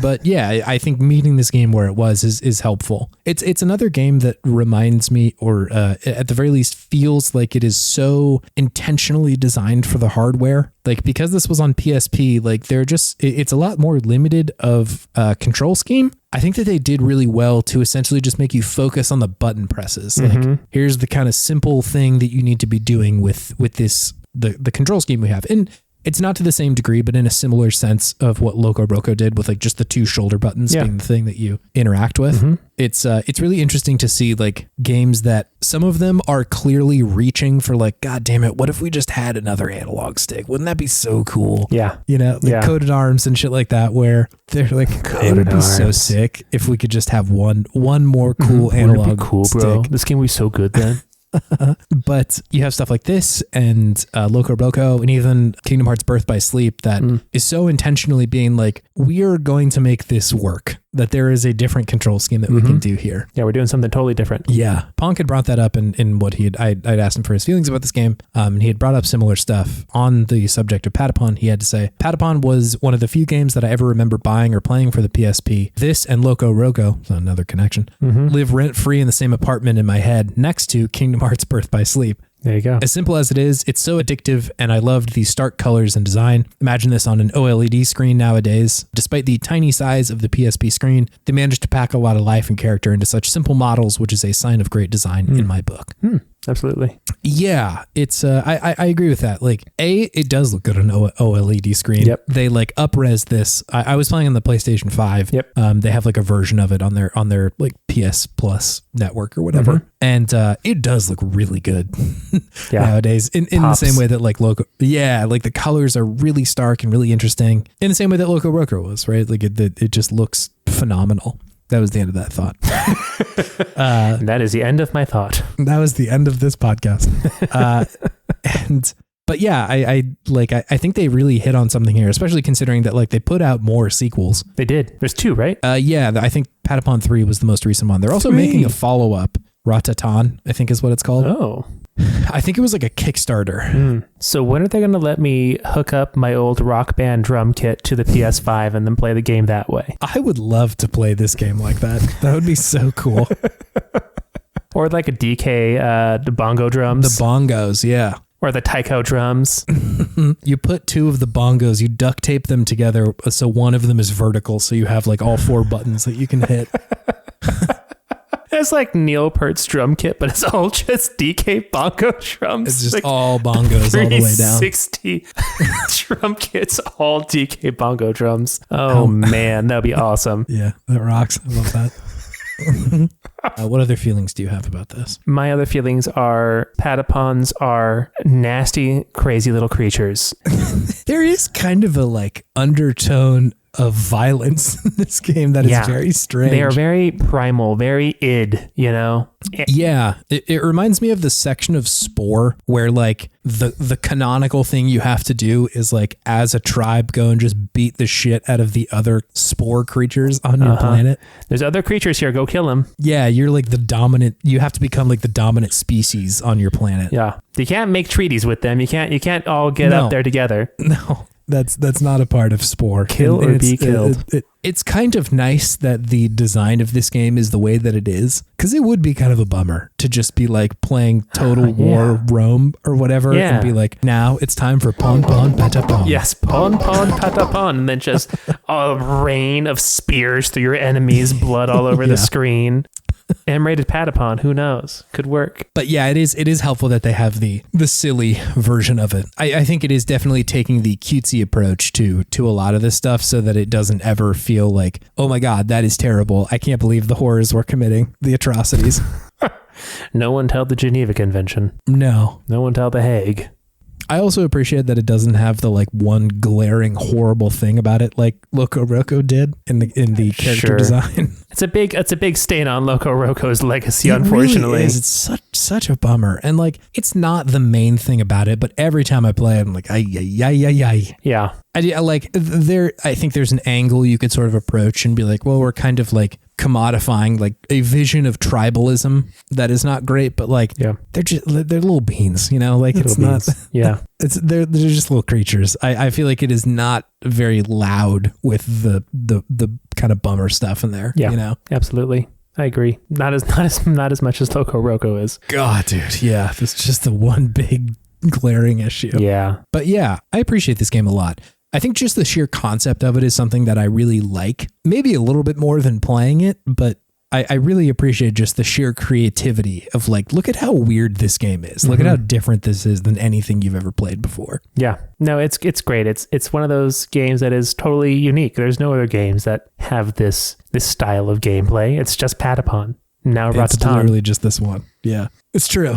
But yeah, I think meeting this game where it was is helpful. It's another game that reminds me, or at the very least feels like it is so intentionally designed for the hardware. Like, because this was on PSP, like it's a lot more limited of control scheme. I think that they did really well to essentially just make you focus on the button presses. Like, here's the kind of simple thing that you need to be doing with this, the control scheme we have. And it's not to the same degree, but in a similar sense of what Loco Roco did, with like just the two shoulder buttons being the thing that you interact with. It's really interesting to see like games that some of them are clearly reaching for like, God damn it, what if we just had another analog stick? Wouldn't that be so cool? Coded Arms and shit like that, where they're like, it would be so sick if we could just have one more cool analog cool, stick. Bro. This game would be so good then. But you have stuff like this and Loco Roco, and even Kingdom Hearts Birth by Sleep that is so intentionally being like, we are going to make this work, that there is a different control scheme that we can do here. Yeah, we're doing something totally different. Yeah. Ponk had brought that up in what I'd asked him for his feelings about this game. And he had brought up similar stuff on the subject of Patapon. He had to say, Patapon was one of the few games that I ever remember buying or playing for the PSP. This and Loco Roco, so another connection, live rent free in the same apartment in my head next to Kingdom Hearts Birth by Sleep. There you go. As simple as it is, it's so addictive, and I loved the stark colors and design. Imagine this on an OLED screen nowadays. Despite the tiny size of the PSP screen, they managed to pack a lot of life and character into such simple models, which is a sign of great design in my book. Absolutely. Yeah, it's I agree with that. Like, it does look good on OLED screen. Yep. They like up-res this. I was playing on the PlayStation 5. Yep. They have like a version of it on their like PS Plus network or whatever. And it does look really good nowadays. In the same way that like Loco, like the colors are really stark and really interesting. In the same way that Loco Roco was, right? Like it just looks phenomenal. That was the end of that thought. That is the end of my thought. That was the end of this podcast. But yeah, I think they really hit on something here, especially considering that like they put out more sequels. They did. There's 2, right? Yeah, I think Patapon 3 was the most recent one. They're also making a follow-up, Ratatan, I think is what it's called. Oh. I think it was like a Kickstarter. So when are they going to let me hook up my old Rock Band drum kit to the PS5 and then play the game that way? I would love to play this game like that. That would be so cool. Or like a DK, the bongo drums. The bongos, yeah. Or the taiko drums. You put 2 of the bongos, you duct tape them together so one of them is vertical, so you have like all 4 buttons that you can hit. It's like Neil Peart's drum kit, but it's all just DK bongo drums. It's just like all bongos all the way down. 360 drum kits, all DK bongo drums. Oh man, that'd be awesome. Yeah, that rocks. I love that. What other feelings do you have about this? My other feelings are Patapons are nasty, crazy little creatures. There is kind of a like undertone of violence in this game that is very strange. They are very primal, very id, you know? Yeah, it reminds me of the section of Spore where like the canonical thing you have to do is like as a tribe go and just beat the shit out of the other Spore creatures on your planet. There's other creatures here, go kill them. Yeah, you're like the dominant, you have to become like the dominant species on your planet. Yeah. You can't make treaties with them. You can't all get up there together. No. That's not a part of Spore. Kill or be killed. It's kind of nice that the design of this game is the way that it is, because it would be kind of a bummer to just be like playing Total War Rome or whatever and be like, now it's time for Pon Pon Patapon. Yes, Pon Pon Patapon, and then just a rain of spears through your enemies, blood all over the screen. M-rated Patapon, who knows? Could work. But yeah, it is helpful that they have the silly version of it. I think it is definitely taking the cutesy approach to a lot of this stuff so that it doesn't ever feel like, oh my God, that is terrible. I can't believe the horrors we're committing, the atrocities. No one tell the Geneva Convention. No. No one tell the Hague. I also appreciate that it doesn't have the like one glaring horrible thing about it like Loco Roco did in the character design. It's a big stain on Loco Roco's legacy, it unfortunately. Really is. It's such a bummer. And like it's not the main thing about it, but every time I play it, I'm like, ay. Yeah. I think there's an angle you could sort of approach and be like, well, we're kind of like commodifying like a vision of tribalism that is not great, but like they're little beans, you know, like little it's beans. Not they're just little creatures. I feel like it is not very loud with the kind of bummer stuff in there. You know, absolutely. I agree. Not as much as Loco Roco is. God, dude. Yeah. It's just the one big glaring issue. Yeah. But yeah, I appreciate this game a lot. I think just the sheer concept of it is something that I really like. Maybe a little bit more than playing it, but I really appreciate just the sheer creativity of like, look at how weird this game is. Look at how different this is than anything you've ever played before. Yeah. No, it's great. It's one of those games that is totally unique. There's no other games that have this style of gameplay. It's just Patapon. Now Ratatan. It's literally just this one. Yeah. It's true.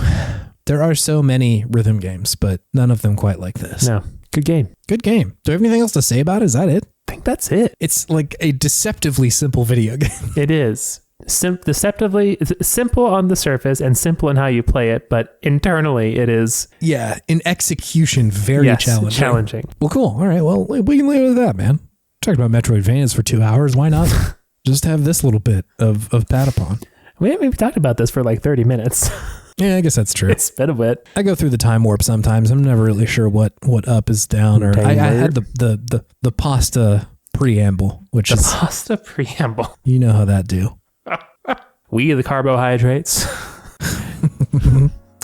There are so many rhythm games, but none of them quite like this. No. Good game. Good game. Do I have anything else to say about it? Is that it? I think that's it. It's like a deceptively simple video game. It is. Deceptively simple on the surface and simple in how you play it, but internally it is. Yeah, in execution, very challenging. Well, cool. All right. Well, we can leave it with that, man. Talked about Metroidvanias for 2 hours. Why not just have this little bit of Patapon? We've talked about this for like 30 minutes. Yeah, I guess that's true. It's been a bit. I go through the time warp sometimes. I'm never really sure what up is down. Or I had the pasta preamble, which is the pasta preamble. You know how that do. We the carbohydrates.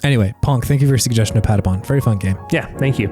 Anyway, Ponk, thank you for your suggestion of Patapon. Very fun game. Yeah, thank you.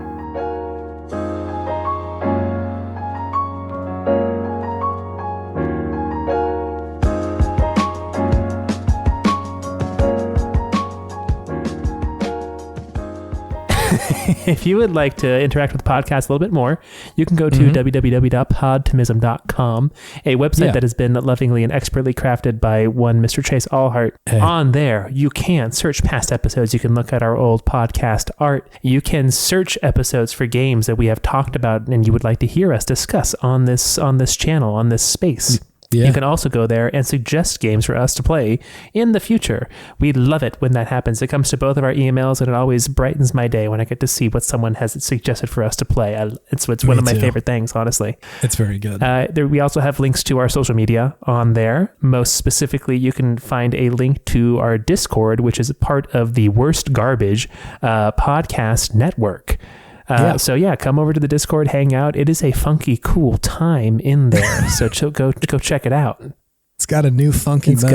If you would like to interact with the podcast a little bit more, you can go to www.podtimism.com, a website that has been lovingly and expertly crafted by one Mr. Chase Allhart. Hey. On there, you can search past episodes. You can look at our old podcast art. You can search episodes for games that we have talked about and you would like to hear us discuss on this channel, on this space. You can also go there and suggest games for us to play in the future. We love it when that happens. It comes to both of our emails, and it always brightens my day when I get to see what someone has suggested for us to play. It's one of my favorite things, honestly. It's very good. We also have links to our social media on there. Most specifically, you can find a link to our Discord, which is part of the Worst Garbage podcast network. So come over to the Discord, hang out. It is a funky, cool time in there. So go check it out. It's got a new funky mode. It's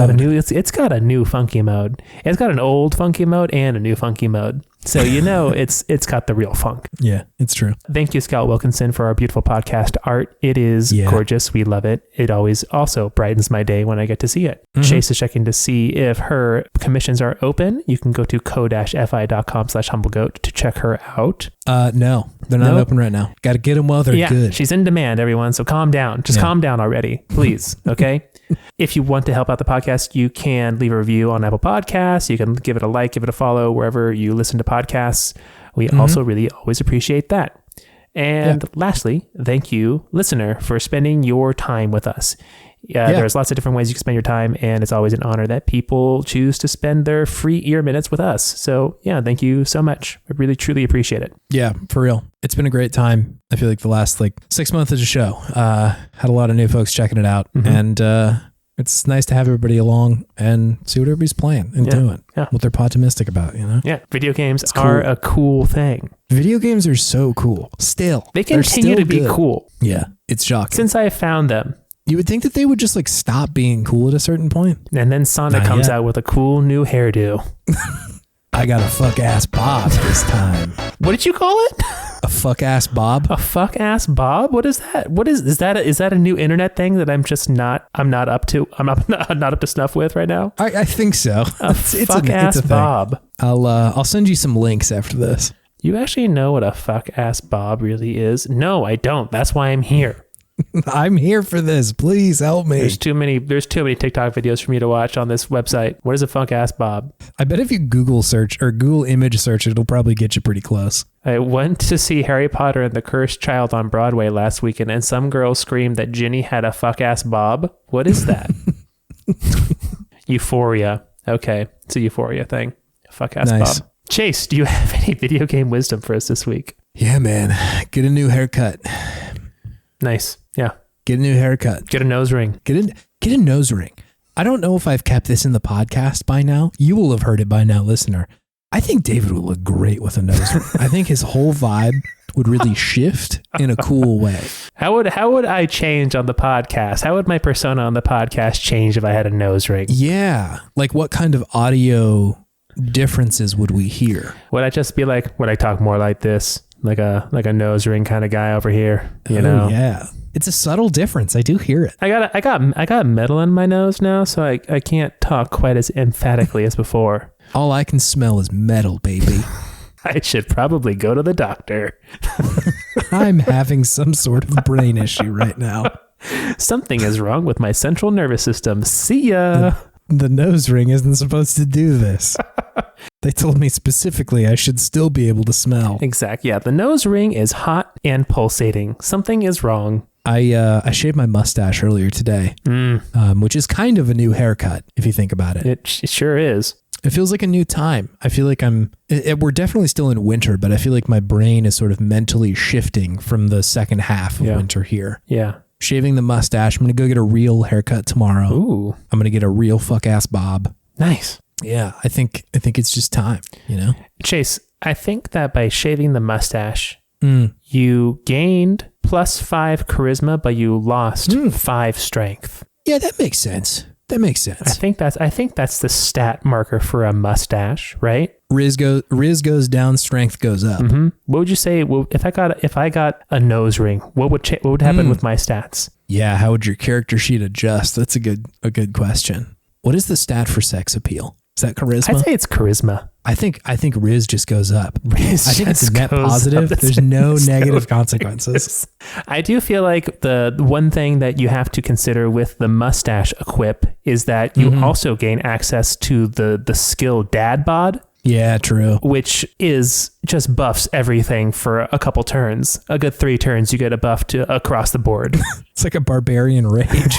got a new funky mode. It's got an old funky mode and a new funky mode. So it's got the real funk. Yeah, it's true. Thank you, Scout Wilkinson, for our beautiful podcast art. It is gorgeous. We love it. It always also brightens my day when I get to see it. Mm-hmm. Chase is checking to see if her commissions are open. You can go to co-fi.com/humblegoat to check her out. No, they're not open right now. Got to get them while they're good. She's in demand, everyone. So calm down. Just calm down already, please. Okay. If you want to help out the podcast, you can leave a review on Apple Podcasts. You can give it a like, give it a follow wherever you listen to podcasts. We also really always appreciate that. And lastly, thank you, listener, for spending your time with us. There's lots of different ways you can spend your time, and it's always an honor that people choose to spend their free ear minutes with us. So thank you so much. I really, truly appreciate it. Yeah, for real. It's been a great time. I feel like the last 6 months of the show, had a lot of new folks checking it out, and it's nice to have everybody along and see what everybody's playing and doing, what they're Podtimistic about, Yeah, video games are a cool thing. Video games are so cool. Still. They continue to be cool. Yeah, it's shocking. Since I found them. You would think that they would just stop being cool at a certain point. And then Sonic comes out with a cool new hairdo. I got a fuck ass Bob this time. What did you call it? A fuck ass Bob. A fuck ass Bob? What is that? Is that a new internet thing that I'm not up to snuff with right now? I think so. It's fuck ass Bob. I'll send you some links after this. You actually know what a fuck ass Bob really is? No, I don't. That's why I'm here. I'm here for this. Please help me. There's too many TikTok videos for me to watch on this website. What is a fuck ass Bob? I bet if you Google search or Google image search, it'll probably get you pretty close. I went to see Harry Potter and the Cursed Child on Broadway last weekend, and some girl screamed that Ginny had a fuck ass Bob. What is that? Euphoria. Okay, it's a Euphoria thing. Fuck ass Bob. Chase, do you have any video game wisdom for us this week? Yeah, man. Get a new haircut. Nice. Yeah. Get a new haircut. Get a nose ring. Get a nose ring. I don't know if I've kept this in the podcast by now. You will have heard it by now, listener. I think David would look great with a nose ring. I think his whole vibe would really shift in a cool way. How would I change on the podcast? How would my persona on the podcast change if I had a nose ring? Yeah. What kind of audio differences would we hear? Would I just be would I talk more like this? Like a nose ring kind of guy over here, you know? Yeah. It's a subtle difference. I do hear it. I got metal in my nose now, so I can't talk quite as emphatically as before. All I can smell is metal, baby. I should probably go to the doctor. I'm having some sort of brain issue right now. Something is wrong with my central nervous system. See ya. The nose ring isn't supposed to do this. They told me specifically I should still be able to smell. Exactly. Yeah, the nose ring is hot and pulsating. Something is wrong. I shaved my mustache earlier today, which is kind of a new haircut if you think about it. It sure is. It feels like a new time. I feel like we're definitely still in winter, but I feel like my brain is sort of mentally shifting from the second half of winter here. Yeah. Shaving the mustache. I'm going to go get a real haircut tomorrow. Ooh. I'm going to get a real fuck ass Bob. Nice. Yeah, I think it's just time, Chase, I think that by shaving the mustache, you gained +5 charisma, but you lost 5 strength. Yeah, that makes sense. I think that's the stat marker for a mustache, right? Riz goes down, strength goes up. Mm-hmm. What would you say if I got a nose ring? What would happen with my stats? Yeah, how would your character sheet adjust? That's a good question. What is the stat for sex appeal? Is that charisma? I'd say it's charisma. I think Riz just goes up. I think it's a net goes positive. There's no negative consequences. I do feel like the one thing that you have to consider with the mustache equip is that you also gain access to the skill dad bod. Yeah, true. which is just buffs everything for a couple turns. A good 3 turns, you get a buff to across the board. It's like a barbarian rage.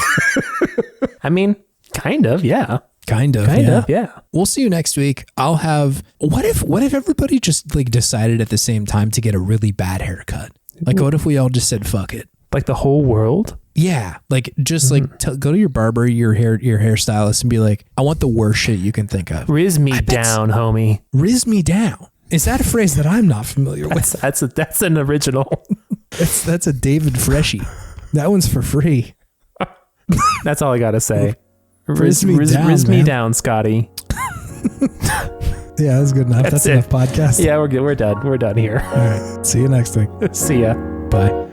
I mean, kind of, yeah. Kind of, Yeah. We'll see you next week. I'll have, what if everybody just like decided at the same time to get a really bad haircut? Like, what if we all just said, fuck it? Like the whole world? Yeah, like just like go to your barber, your hairstylist, and be like, I want the worst shit you can think of. Riz me down, homie. Riz me down. Is that a phrase that I'm not familiar with? That's an original. That's a David Freshie. That one's for free. That's all I gotta say. Riz me down, Scotty. Yeah, that's good enough. That's enough podcast. Yeah, we're good. We're done. We're done here. All right. See you next week. See ya. Bye.